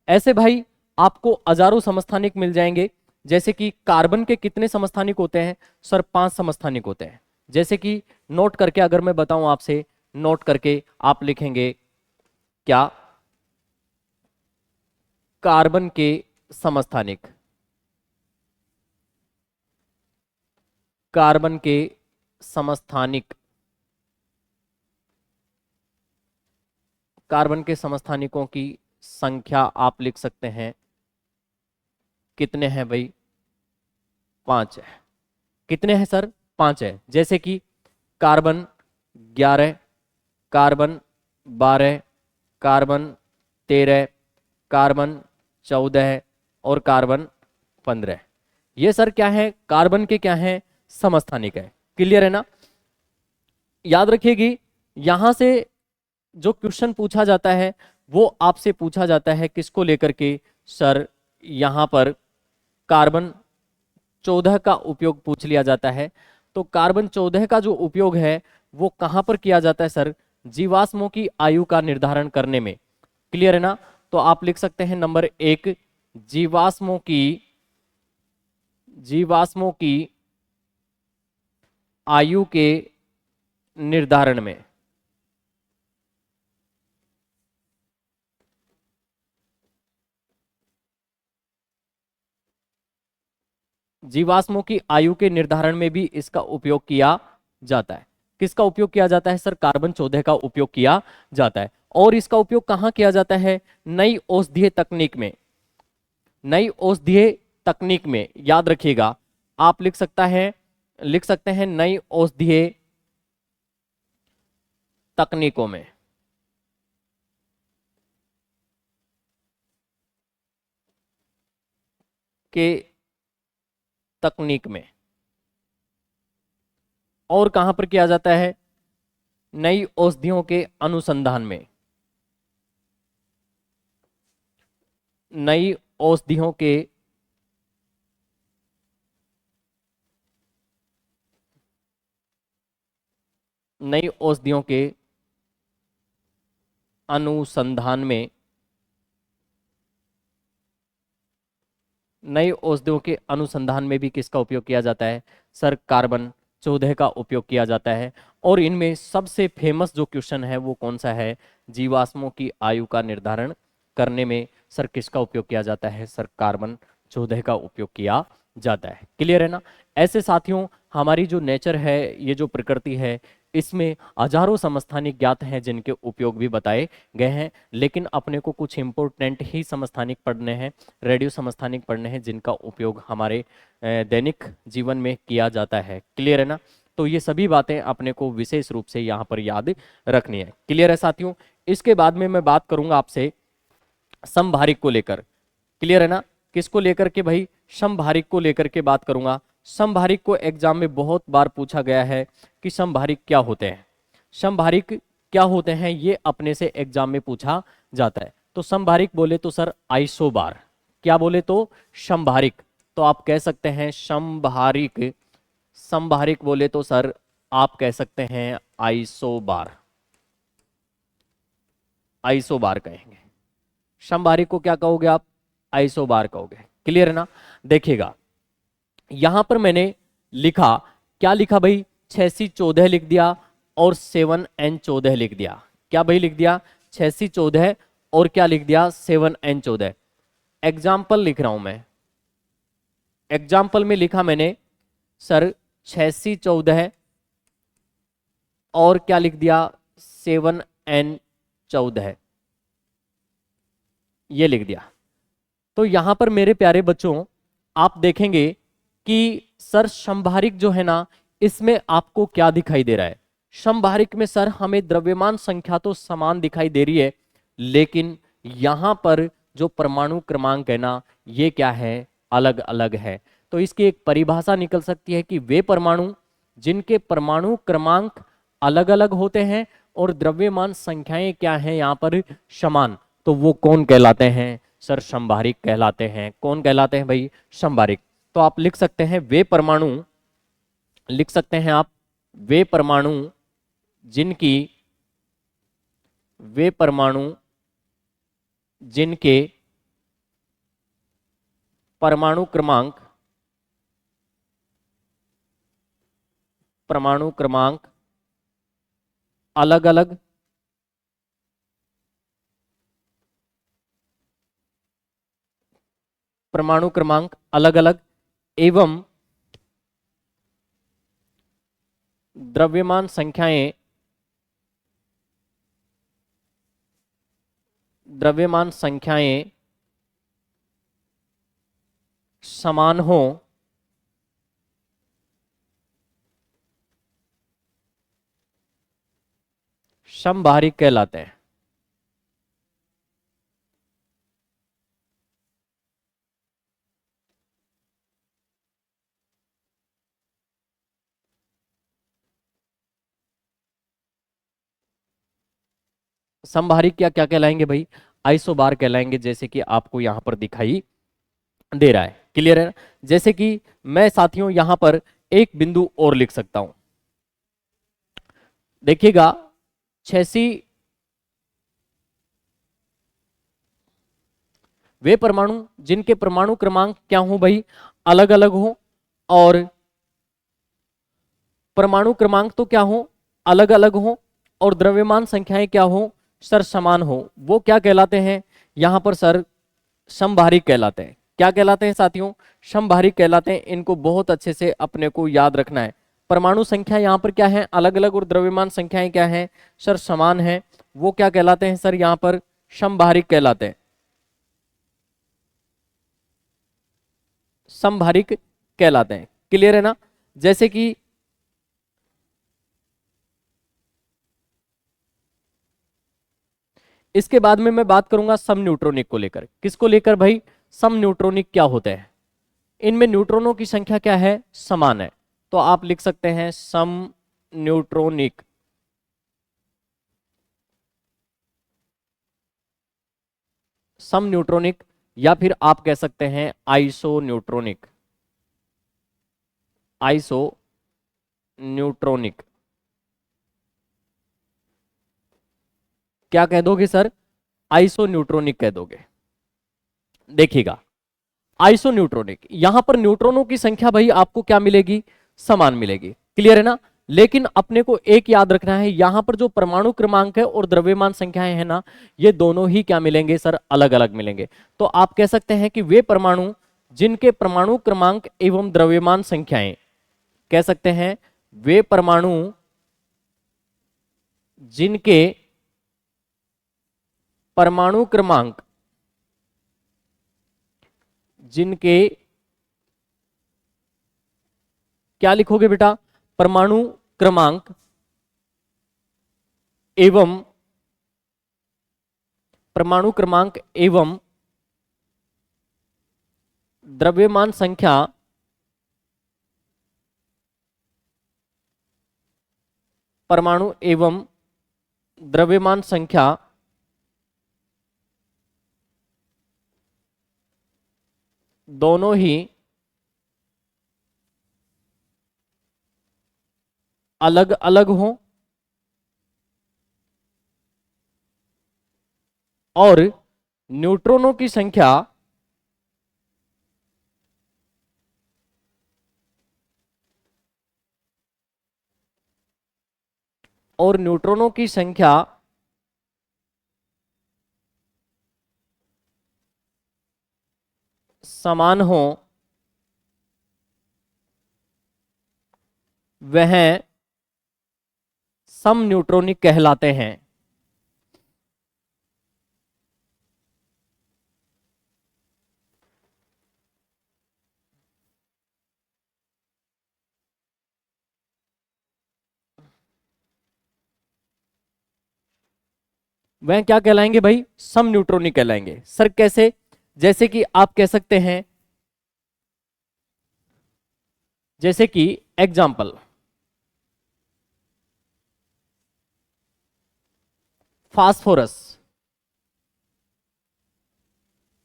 ऐसे भाई आपको हजारों समस्थानिक मिल जाएंगे, जैसे कि कार्बन के कितने समस्थानिक होते हैं? सर 5 समस्थानिक होते हैं। जैसे कि नोट करके अगर मैं बताऊं आपसे, नोट करके आप लिखेंगे क्या? कार्बन के समस्थानिक। कार्बन के समस्थानिक। कार्बन के समस्थानिकों की संख्या आप लिख सकते हैं कितने हैं भाई? 5 है। कितने हैं सर? 5 है। जैसे कि कार्बन 11, कार्बन 12, कार्बन 13, कार्बन 14 और कार्बन 15। ये सर क्या है? कार्बन के क्या है? समस्थानिक है। क्लियर है ना? याद रखिएगी, यहां से जो क्वेश्चन पूछा जाता है वो आपसे पूछा जाता है किसको लेकर के? सर यहां पर कार्बन 14 का उपयोग पूछ लिया जाता है। तो कार्बन 14 का जो उपयोग है वो कहां पर किया जाता है? सर जीवाश्मों की आयु का निर्धारण करने में। क्लियर है ना? तो आप लिख सकते हैं नंबर 1 जीवाश्मों की आयु के निर्धारण में। जीवाश्मों की आयु के निर्धारण में भी इसका उपयोग किया जाता है। किसका उपयोग किया जाता है? सर कार्बन 14 का उपयोग किया जाता है। और इसका उपयोग कहाँ किया जाता है? नई औषधीय तकनीक में। नई औषधीय तकनीक में, याद रखिएगा, आप लिख सकते हैं नई औषधीय तकनीकों में। के तकनीक में। और कहां पर किया जाता है? नई औषधियों के अनुसंधान में। नई औषधियों के नई औषधियों के अनुसंधान में। नई औषधियों के अनुसंधान में भी किसका उपयोग किया जाता है? सर कार्बन 14 का उपयोग किया जाता है। और इनमें सबसे फेमस जो क्वेश्चन है वो कौन सा है? जीवाश्मों की आयु का निर्धारण करने में सर किसका उपयोग किया जाता है? सर कार्बन 14 का उपयोग किया जाता है। क्लियर है ना? ऐसे साथियों, हमारी जो नेचर है, ये जो प्रकृति है, इसमें हजारों समस्थानिक ज्ञात हैं जिनके उपयोग भी बताए गए हैं, लेकिन अपने को कुछ इंपोर्टेंट ही समस्थानिक पढ़ने हैं, रेडियो समस्थानिक पढ़ने हैं, जिनका उपयोग हमारे दैनिक जीवन में किया जाता है। क्लियर है ना? तो ये सभी बातें अपने को विशेष रूप से यहाँ पर याद रखनी है। क्लियर है साथियों? इसके बाद में मैं बात करूंगा आपसे समभारिक को लेकर। क्लियर है ना? किसको लेकर के भाई? समभारिक को लेकर के बात करूंगा। समभारिक को एग्जाम में बहुत बार पूछा गया है कि समभारिक क्या होते हैं। समभारिक क्या होते हैं ये अपने से एग्जाम में पूछा जाता है। तो समभारिक बोले तो सर आइसोबार। क्या बोले तो? समभारिक। तो आप कह सकते हैं समभारिक। समभारिक बोले तो सर आप कह सकते हैं आइसोबार। आइसोबार कहेंगे। समभारिक को क्या कहोगे आप? आइसोबार कहोगे। क्लियर है ना? देखिएगा, यहां पर मैंने लिखा, क्या लिखा भाई? 6C14 लिख दिया और 7N14 लिख दिया। क्या भाई लिख दिया? 6C14 और क्या लिख दिया? 7N14। एग्जाम्पल लिख रहा हूं मैं। एग्जाम्पल में लिखा मैंने सर 6C14 और क्या लिख दिया? 7N14, ये लिख दिया। तो यहां पर मेरे प्यारे बच्चों आप देखेंगे कि सर समभारिक जो है ना, इसमें आपको क्या दिखाई दे रहा है? समभारिक में सर हमें द्रव्यमान संख्या तो समान दिखाई दे रही है, लेकिन यहां पर जो परमाणु क्रमांक है ना, ये क्या है? अलग अलग है। तो इसकी एक परिभाषा निकल सकती है कि वे परमाणु जिनके परमाणु क्रमांक अलग अलग होते हैं और द्रव्यमान संख्याएं क्या हैं यहां पर? समान, तो वो कौन कहलाते हैं? सर समभारिक कहलाते हैं। कौन कहलाते हैं भाई? समभारिक। तो आप लिख सकते हैं वे परमाणु, लिख सकते हैं आप वे परमाणु जिनकी, वे परमाणु जिनके परमाणु क्रमांक, परमाणु क्रमांक अलग अलग परमाणु क्रमांक अलग अलग एवं द्रव्यमान संख्याएं, द्रव्यमान संख्याएं समान हो, समभारिक कहलाते हैं। समभारिक क्या क्या कहलाएंगे भाई? आइसोबार कहलाएंगे, जैसे कि आपको यहां पर दिखाई दे रहा है। क्लियर है? जैसे कि मैं साथियों यहां पर एक बिंदु और लिख सकता हूं। देखिएगा 6C, वे परमाणु जिनके परमाणु क्रमांक क्या हो भाई? अलग अलग हो, और परमाणु क्रमांक तो क्या हो? अलग अलग हो, और द्रव्यमान संख्याएं क्या हो? सर समान हो। वो क्या कहलाते हैं? यहां पर सर समभारिक कहलाते हैं। क्या कहलाते हैं साथियों? समभारिक कहलाते हैं। इनको बहुत अच्छे से अपने को याद रखना है। परमाणु संख्या यहां पर क्या है? अलग अलग, और द्रव्यमान संख्याएं क्या है? सर समान है। वो क्या कहलाते हैं सर, यहां पर समभारिक कहलाते हैं, समभारिक कहलाते हैं। क्लियर है ना? जैसे कि इसके बाद में मैं बात करूंगा सम न्यूट्रॉनिक को लेकर। किसको लेकर भाई? सम न्यूट्रॉनिक क्या होते हैं? इनमें न्यूट्रॉनों की संख्या क्या है? समान है। तो आप लिख सकते हैं सम न्यूट्रॉनिक। सम न्यूट्रॉनिक या फिर आप कह सकते हैं आइसो न्यूट्रॉनिक, आइसो न्यूट्रॉनिक। क्या कह दोगे सर? आइसो न्यूट्रॉनिक कह दोगे। देखिएगा, आइसो न्यूट्रॉनिक, यहां पर न्यूट्रॉनों की संख्या भाई आपको क्या मिलेगी? समान मिलेगी। क्लियर है ना? लेकिन अपने को एक याद रखना है, यहां पर जो परमाणु क्रमांक है और द्रव्यमान संख्याएं है ना, ये दोनों ही क्या मिलेंगे सर? अलग अलग मिलेंगे। तो आप कह सकते हैं कि वे परमाणु जिनके परमाणु क्रमांक एवं द्रव्यमान संख्याएं, कह सकते हैं वे परमाणु जिनके परमाणु क्रमांक, जिनके क्या लिखोगे बेटा? परमाणु क्रमांक एवं परमाणु क्रमांक एवं द्रव्यमान संख्या परमाणु एवं द्रव्यमान संख्या दोनों ही अलग अलग हों और न्यूट्रॉनों की संख्या समान हो, वह सम न्यूट्रॉनिक कहलाते हैं। वह क्या कहलाएंगे भाई? सम न्यूट्रॉनिक कहलाएंगे। सर कैसे? जैसे कि आप कह सकते हैं, जैसे कि एग्जाम्पल, फास्फोरस।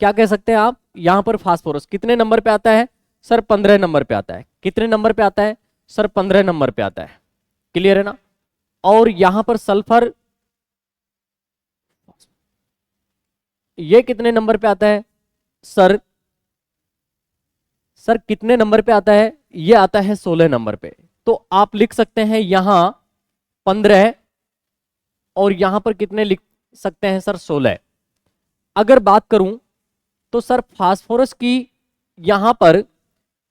क्या कह सकते हैं आप? यहां पर फास्फोरस कितने नंबर पे आता है सर? 15 नंबर पे आता है। कितने नंबर पे आता है सर? 15 नंबर पे आता है। क्लियर है ना? और यहां पर सल्फर, ये कितने नंबर पे आता है सर? सर कितने नंबर पे आता है? ये आता है 16 नंबर पे। तो आप लिख सकते हैं यहां 15 और यहां पर कितने लिख सकते हैं सर? 16। अगर बात करूं तो सर फास्फोरस की यहां पर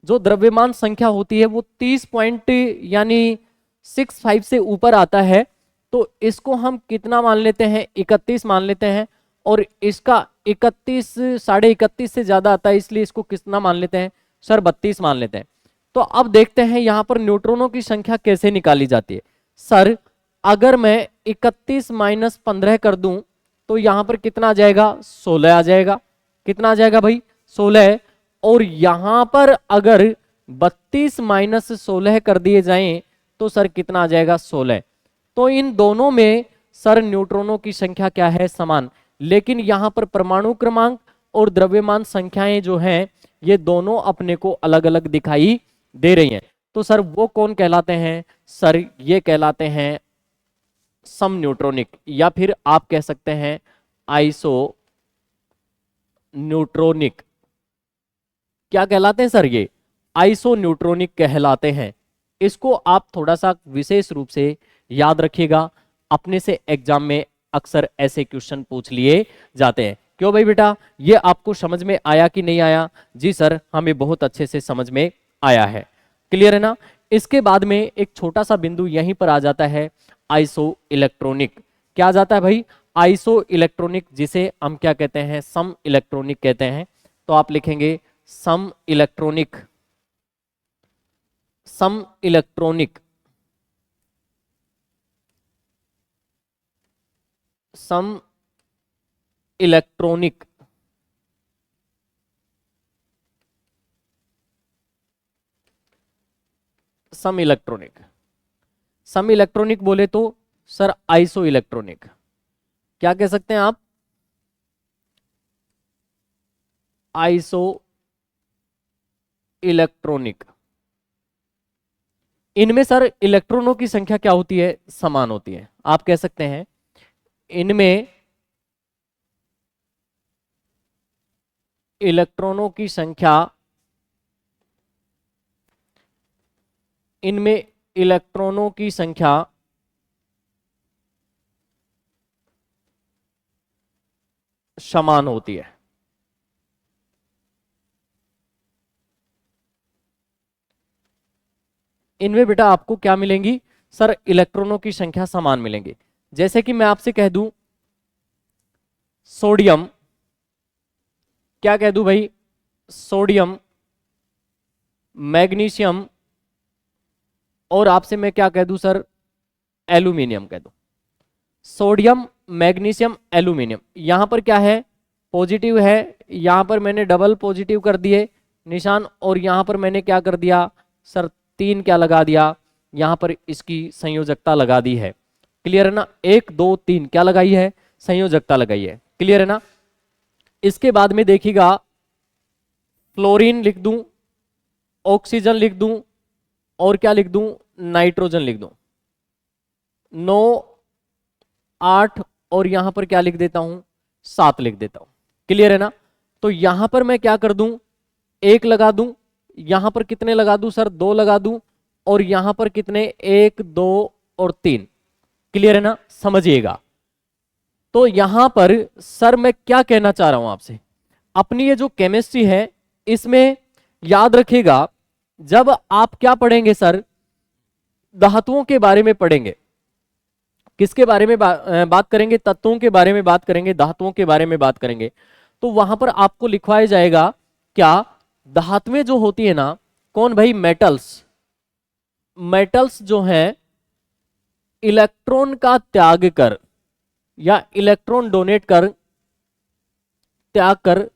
जो द्रव्यमान संख्या होती है वो 30 पॉइंट यानी 65 से ऊपर आता है। तो इसको हम कितना मान लेते हैं? 31 मान लेते हैं। और इसका 31, 31.5 से ज्यादा आता है, इसलिए इसको कितना मान लेते हैं सर? 32 मान लेते हैं। तो अब देखते हैं यहां पर न्यूट्रॉनों की संख्या कैसे निकाली जाती है। सर अगर मैं 31 माइनस 15 कर दूं तो यहां पर कितना आ जाएगा? 16 आ जाएगा। कितना आ जाएगा भाई? 16। और यहां पर अगर 32 माइनस 16 कर दिए जाएं तो सर कितना आ जाएगा? 16। तो इन दोनों में सर न्यूट्रॉनों की संख्या क्या है? समान। लेकिन यहां पर परमाणु क्रमांक और द्रव्यमान संख्याएं जो हैं ये दोनों अपने को अलग अलग दिखाई दे रही हैं। तो सर वो कौन कहलाते हैं? सर ये कहलाते हैं सम न्यूट्रॉनिक, या फिर आप कह सकते हैं आइसो न्यूट्रॉनिक। क्या कहलाते हैं सर? ये आइसो न्यूट्रॉनिक कहलाते हैं। इसको आप थोड़ा सा विशेष रूप से याद रखिएगा, अपने से एग्जाम में अक्सर ऐसे क्वेश्चन पूछ लिए जाते हैं। क्यों भाई बेटा, ये आपको समझ में आया कि नहीं आया? जी सर हमें बहुत अच्छे से समझ में आया है। क्लियर है ना? इसके बाद में एक छोटा सा बिंदु यहीं पर आ जाता है, आइसो इलेक्ट्रॉनिक। क्या आ जाता है भाई, आइसो इलेक्ट्रॉनिक, जिसे हम क्या कहते हैं, सम इलेक्ट्रॉनिक कहते हैं। तो आप लिखेंगे सम इलेक्ट्रॉनिक, सम इलेक्ट्रॉनिक, सम इलेक्ट्रॉनिक, सम इलेक्ट्रॉनिक। सम इलेक्ट्रॉनिक बोले तो सर आइसो इलेक्ट्रॉनिक, क्या कह सकते हैं आप, आइसो इलेक्ट्रॉनिक। इनमें सर इलेक्ट्रॉनों की संख्या क्या होती है, समान होती है। आप कह सकते हैं इनमें इलेक्ट्रॉनों की संख्या, इनमें इलेक्ट्रॉनों की संख्या समान होती है। इनमें बेटा आपको क्या मिलेंगी सर, इलेक्ट्रॉनों की संख्या समान मिलेंगी। जैसे कि मैं आपसे कह दूं सोडियम, क्या कह दूं भाई, सोडियम, मैग्नीशियम, और आपसे मैं क्या कह दूं सर, एल्यूमिनियम कह दूं। सोडियम, मैग्नीशियम, एल्यूमिनियम, यहां पर क्या है, पॉजिटिव है, यहां पर मैंने डबल पॉजिटिव कर दिए निशान, और यहां पर मैंने क्या कर दिया सर, 3 क्या लगा दिया, यहां पर इसकी संयोजकता लगा दी है। क्लियर है ना, 1 2 3 क्या लगाई है, संयोजकता लगाई है। क्लियर है ना। इसके बाद में देखिएगा फ्लोरीन लिख दूं, ऑक्सीजन लिख दूं, और क्या लिख दूं, नाइट्रोजन लिख दूं। 9 8 और यहां पर क्या लिख देता हूं, 7 लिख देता हूं। क्लियर है ना। तो यहां पर मैं क्या कर दूं, 1 लगा दूं, यहां पर कितने लगा दूं सर, 2 लगा दूं, और यहां पर कितने, 1 2 और 3। क्लियर है ना, समझिएगा। तो यहां पर सर मैं क्या कहना चाह रहा हूं आपसे, अपनी ये जो केमिस्ट्री है इसमें याद रखिएगा, जब आप क्या पढ़ेंगे सर, धातुओं के बारे में पढ़ेंगे, किसके बारे में बात करेंगे, तत्वों के बारे में बात करेंगे, धातुओं के बारे में बात करेंगे, तो वहां पर आपको लिखवाया जाएगा क्या, धातुएं जो होती है ना, कौन भाई, मेटल्स, मेटल्स जो हैं इलेक्ट्रॉन का त्याग कर या इलेक्ट्रॉन डोनेट कर, त्याग कर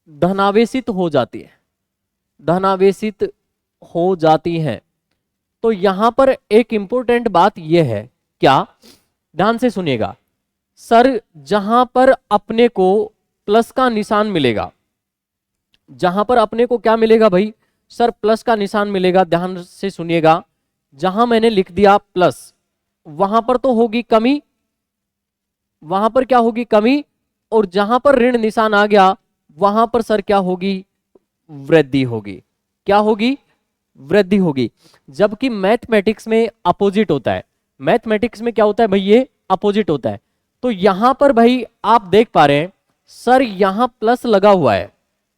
धनावेशित हो जाती है, धनावेशित हो जाती है। तो यहां पर एक इंपॉर्टेंट बात यह है, क्या, ध्यान से सुनिएगा सर, जहां पर अपने को प्लस का निशान मिलेगा, जहां पर अपने को क्या मिलेगा भाई सर, प्लस का निशान मिलेगा, ध्यान से सुनिएगा, जहां मैंने लिख दिया प्लस, वहां पर तो होगी कमी, वहां पर क्या होगी, कमी, और जहां पर ऋण निशान आ गया वहां पर सर क्या होगी, वृद्धि होगी। क्या होगी, वृद्धि होगी। जबकि मैथमेटिक्स में अपोजिट होता है, मैथमेटिक्स में क्या होता है भाई, ये अपोजिट होता है। तो यहां पर भाई आप देख पा रहे हैं सर, यहां प्लस लगा हुआ है,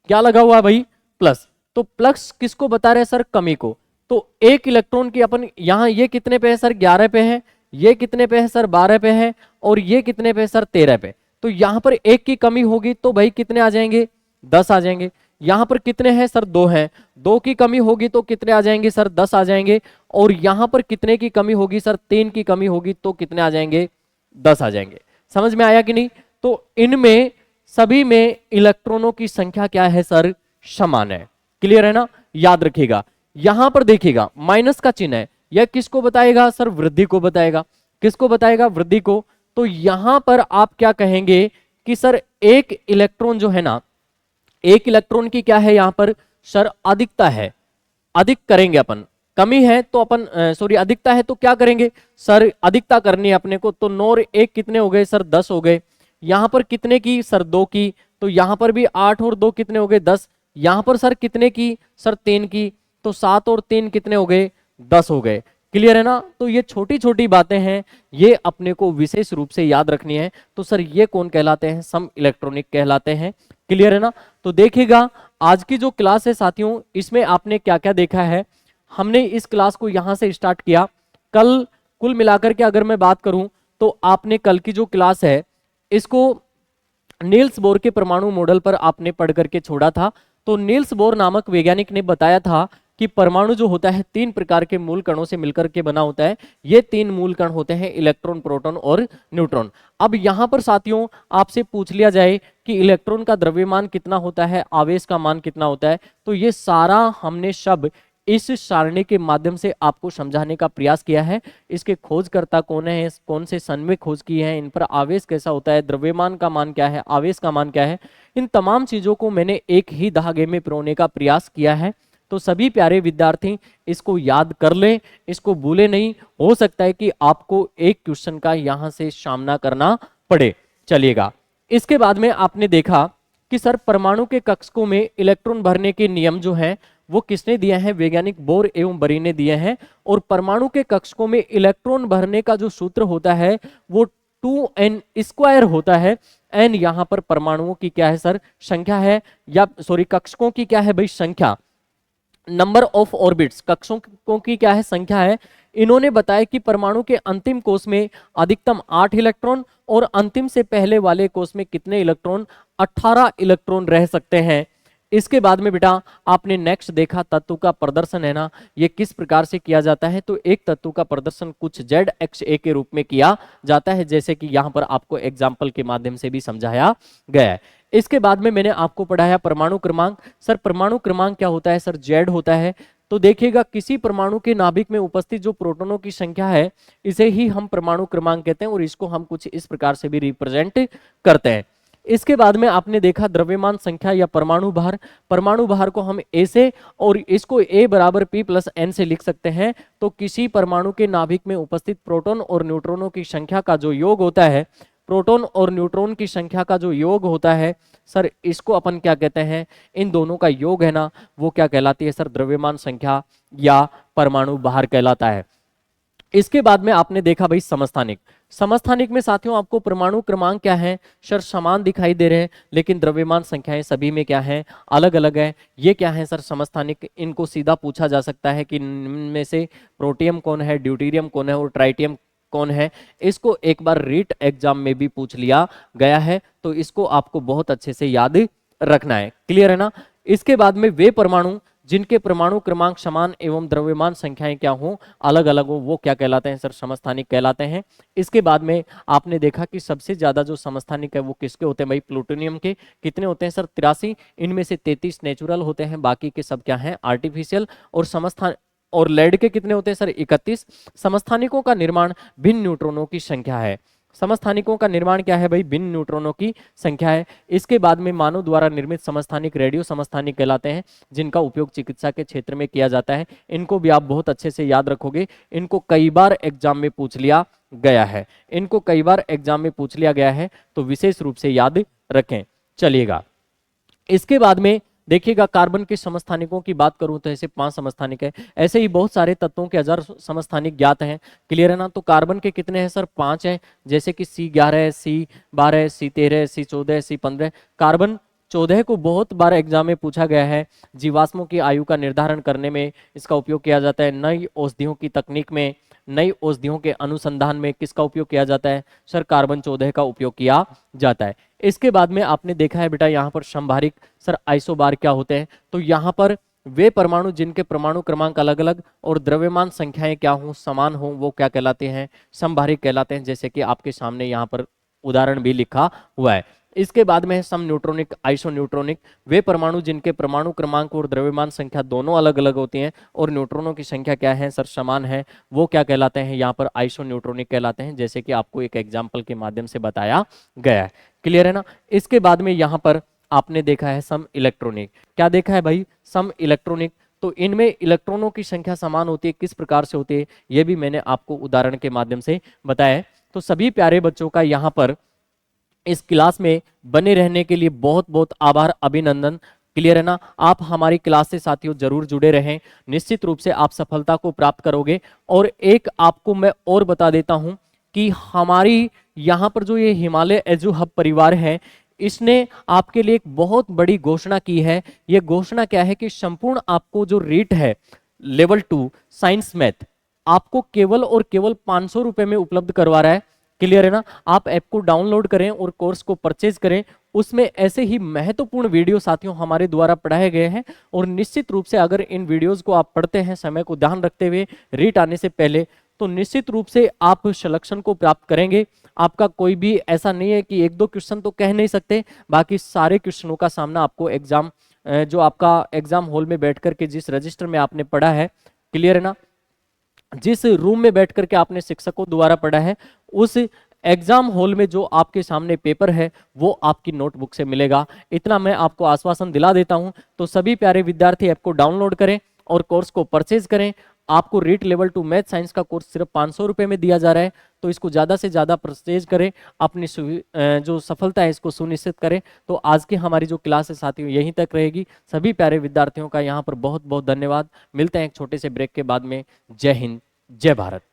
क्या लगा हुआ है भाई, प्लस। तो प्लस किसको बता रहे हैं सर, कमी को। तो एक इलेक्ट्रॉन की अपन यहां ये कितने पे है सर, 11 पे है, ये कितने पे है सर, 12 पे है, और ये कितने पे सर, 13 पे। तो यहां पर 1 की कमी होगी तो भाई कितने आ जाएंगे, 10 आ जाएंगे। यहां पर कितने हैं सर, 2 हैं, 2 की कमी होगी तो कितने आ जाएंगे सर, 10 आ जाएंगे। और यहां पर कितने की कमी होगी सर, 3 की कमी होगी तो कितने आ जाएंगे, 10 आ जाएंगे। समझ में आया कि नहीं। तो इनमें सभी में इलेक्ट्रॉनों की संख्या क्या है सर, समान है। क्लियर है ना, याद रखिएगा। यहां पर देखिएगा माइनस का चिन्ह है, यह किसको बताएगा सर, वृद्धि को बताएगा। किसको बताएगा, वृद्धि को। तो यहां पर आप क्या कहेंगे कि सर एक इलेक्ट्रॉन जो है ना, एक इलेक्ट्रॉन की क्या है यहां पर सर, अधिकता है, अधिक करेंगे अपन, कमी है तो अपन सॉरी अधिकता है तो क्या करेंगे सर, अधिकता करनी है अपने को। तो 9 और 1 कितने हो गए सर, 10 हो गए। यहां पर कितने की सर, 2 की, तो यहां पर भी 8 और 2 कितने हो गए, 10। यहां पर सर कितने की सर, 3 की, तो 7 और 3 कितने हो गए, 10 हो गए। क्लियर है ना। तो ये छोटी छोटी बातें हैं, ये अपने को विशेष रूप से याद रखनी है। तो सर ये कौन कहलाते हैं, सम इलेक्ट्रॉनिक कहलाते हैं। क्लियर है ना। तो देखिएगा आज की जो क्लास है साथियों, इसमें आपने क्या क्या देखा है। हमने इस क्लास को यहां से स्टार्ट किया, कल कुल मिलाकर के अगर मैं बात करूं तो आपने कल की जो क्लास है इसको नील्स बोर के परमाणु मॉडल पर आपने पढ़ करके छोड़ा था। तो नील्स बोर नामक वैज्ञानिक ने बताया था कि परमाणु जो होता है 3 प्रकार के मूल कणों से मिलकर के बना होता है। ये 3 मूल कण होते हैं इलेक्ट्रॉन, प्रोटॉन और न्यूट्रॉन। अब यहां पर साथियों आपसे पूछ लिया जाए कि इलेक्ट्रॉन का द्रव्यमान कितना होता है, आवेश का मान कितना होता है, तो ये सारा हमने शब्द इस सारणी के माध्यम से आपको समझाने का प्रयास किया है। इसके खोजकर्ता कौन है, कौन से सन में खोज की है, इन पर आवेश कैसा होता है, द्रव्यमान का मान क्या है, आवेश का मान क्या है, इन तमाम चीजों को मैंने एक ही धागे में पिरोने का प्रयास किया है। तो सभी प्यारे विद्यार्थी इसको याद कर लें, इसको भूले नहीं। हो सकता है कि आपको एक क्वेश्चन का यहां से सामना करना पड़े। चलिएगा, इसके बाद में आपने देखा कि सर परमाणु के कक्षकों में इलेक्ट्रॉन भरने के नियम जो हैं वो किसने दिए हैं, वैज्ञानिक बोर एवं बरी ने दिए हैं। और परमाणु के कक्षकों में इलेक्ट्रॉन भरने का जो सूत्र होता है वो 2n² होता है। n यहां पर परमाणुओं की क्या है सर, संख्या है, या सॉरी कक्षकों की क्या है भाई, संख्या, नंबर ऑफ ऑर्बिट्स, कक्षकों की क्या है, संख्या है। इन्होंने बताया कि परमाणु के अंतिम कोष में अधिकतम 8 इलेक्ट्रॉन और अंतिम से पहले वाले कोष में कितने इलेक्ट्रॉन, 18 इलेक्ट्रॉन रह सकते हैं। इसके बाद में बेटा आपने नेक्स्ट देखा तत्व का प्रदर्शन है ना, ये किस प्रकार से किया जाता है। तो एक तत्व का प्रदर्शन कुछ ZXA के रूप में किया जाता है, जैसे कि यहां पर आपको एग्जाम्पल के माध्यम से भी समझाया गया है। इसके बाद में मैंने आपको पढ़ाया परमाणु क्रमांक। सर परमाणु क्रमांक क्या होता है, सर Z होता है। तो देखिएगा किसी परमाणु के नाभिक में उपस्थित जो प्रोटॉनों की संख्या है इसे ही हम परमाणु क्रमांक कहते हैं, और इसको हम कुछ इस प्रकार से भी रिप्रेजेंट करते हैं। इसके बाद में आपने देखा द्रव्यमान संख्या या परमाणु भार। परमाणु भार को हम A से और इसको A बराबर P प्लस N से लिख सकते हैं। तो किसी परमाणु के नाभिक में उपस्थित प्रोटॉन और न्यूट्रॉनों की संख्या का जो योग होता है, प्रोटॉन और न्यूट्रॉन की संख्या का जो योग होता है सर, इसको अपन क्या कहते हैं, इन दोनों का योग है ना वो क्या कहलाती है सर, द्रव्यमान संख्या या परमाणु भार कहलाता है। इसके बाद में आपने देखा भाई समस्थानिक। समस्थानिक में साथियों आपको परमाणु क्रमांक क्या है सर, समान दिखाई दे रहे हैं, लेकिन द्रव्यमान संख्याएं सभी में क्या है, अलग अलग है। ये क्या है सर समस्थानिक, इनको सीधा पूछा जा सकता है कि इनमें से प्रोटियम कौन है, ड्यूटेरियम कौन है और ट्राइटियम कौन है। इसको एक बार रीट एग्जाम में भी पूछ लिया गया है, तो इसको आपको बहुत अच्छे से याद रखना है। क्लियर है ना। इसके बाद में वे परमाणु जिनके परमाणु क्रमांक समान एवं द्रव्यमान संख्याएं क्या हो, अलग अलग हो, वो क्या कहलाते हैं सर, समस्थानिक कहलाते हैं। इसके बाद में आपने देखा कि सबसे ज्यादा जो समस्थानिक है वो किसके होते हैं भाई, प्लूटोनियम के। कितने होते हैं सर, 83। इनमें से 33 नेचुरल होते हैं, बाकी के सब क्या हैं, आर्टिफिशियल। और समस्थान और लेड के कितने होते हैं सर, 31। समस्थानिकों का निर्माण भिन्न न्यूट्रॉनों की संख्या है। समस्थानिकों का निर्माण क्या है भाई, भिन्न न्यूट्रॉनों की संख्या है। इसके बाद में मानव द्वारा निर्मित समस्थानिक रेडियो समस्थानिक कहलाते हैं, जिनका उपयोग चिकित्सा के क्षेत्र में किया जाता है। इनको भी आप बहुत अच्छे से याद रखोगे, इनको कई बार एग्जाम में पूछ लिया गया है, इनको कई बार एग्जाम में पूछ लिया गया है, तो विशेष रूप से याद रखें। चलिएगा, इसके बाद में देखिएगा कार्बन के समस्थानिकों की बात करूं तो ऐसे 5 समस्थानिक है। ऐसे ही बहुत सारे तत्वों के 1000 समस्थानिक ज्ञात हैं। क्लियर है ना। तो कार्बन के कितने हैं सर, 5 हैं, जैसे कि C11, C12, C13, C14, C15। Carbon 14 को बहुत बार एग्जाम में पूछा गया है। जीवाश्मों की आयु का निर्धारण करने में इसका उपयोग किया जाता है। नई औषधियों की तकनीक में, नई औषधियों के अनुसंधान में किसका उपयोग किया जाता है सर, कार्बन 14 का उपयोग किया जाता है। इसके बाद में आपने देखा है बेटा यहाँ पर संभारिक। सर आइसोबार क्या होते हैं, तो यहाँ पर वे परमाणु जिनके परमाणु क्रमांक अलग अलग और द्रव्यमान संख्याएं क्या हो, समान हो, वो क्या कहलाते हैं, संभारिक कहलाते हैं। जैसे कि आपके सामने यहाँ पर उदाहरण भी लिखा हुआ है। इसके बाद में है सम न्यूट्रॉनिक, आइसो न्यूट्रॉनिक। वे परमाणु जिनके परमाणु क्रमांक और द्रव्यमान संख्या दोनों अलग अलग होती हैं और न्यूट्रॉनों की संख्या क्या है सर, समान है, वो क्या कहलाते हैं, यहाँ पर आइसो न्यूट्रॉनिक कहलाते हैं, जैसे कि आपको एक एग्जाम्पल के माध्यम से बताया गया है। क्लियर है ना। इसके बाद में यहाँ पर आपने देखा है सम इलेक्ट्रॉनिक। क्या देखा है भाई, सम इलेक्ट्रॉनिक। तो इनमें इलेक्ट्रॉनों की संख्या समान होती है, किस प्रकार से होती है ये भी मैंने आपको उदाहरण के माध्यम से बताया है। तो सभी प्यारे बच्चों का यहाँ पर इस क्लास में बने रहने के लिए बहुत बहुत आभार, अभिनंदन। क्लियर है ना। आप हमारी क्लास से साथियों जरूर जुड़े रहें, निश्चित रूप से आप सफलता को प्राप्त करोगे। और एक आपको मैं और बता देता हूं कि हमारी यहाँ पर जो ये हिमालय एजू हब परिवार है, इसने आपके लिए एक बहुत बड़ी घोषणा की है। ये घोषणा क्या है कि संपूर्ण आपको जो रीट है लेवल 2 साइंस मैथ आपको केवल और केवल 500 रुपए में उपलब्ध करवा रहा है। क्लियर है ना। आप ऐप को डाउनलोड करें और कोर्स को परचेज करें। उसमें ऐसे ही महत्वपूर्ण वीडियो साथियों हमारे द्वारा पढ़ाए गए हैं, और निश्चित रूप से अगर इन वीडियोस को आप पढ़ते हैं समय को ध्यान रखते हुए रीट आने से पहले, तो निश्चित रूप से आप सिलेक्शन को प्राप्त करेंगे। आपका कोई भी ऐसा नहीं है कि एक दो क्वेश्चन तो कह नहीं सकते, बाकी सारे क्वेश्चनों का सामना आपको एग्जाम जो आपका एग्जाम हॉल में बैठ करके जिस रजिस्टर में आपने पढ़ा है, क्लियर है ना, जिस रूम में बैठ करके आपने शिक्षकों द्वारा पढ़ा है, उस एग्जाम हॉल में जो आपके सामने पेपर है वो आपकी नोटबुक से मिलेगा। इतना मैं आपको आश्वासन दिला देता हूं। तो सभी प्यारे विद्यार्थी ऐप को डाउनलोड करें और कोर्स को परचेज करें। आपको रीट लेवल 2 मैथ साइंस का कोर्स सिर्फ 500 रुपए में दिया जा रहा है, तो इसको ज्यादा से ज्यादा परचेज करें, अपनी जो सफलता है इसको सुनिश्चित करें। तो आज की हमारी जो क्लास है साथियों यहीं तक रहेगी। सभी प्यारे विद्यार्थियों का यहाँ पर बहुत बहुत धन्यवाद। मिलते हैं एक छोटे से ब्रेक के बाद में। जय हिंद, जय भारत।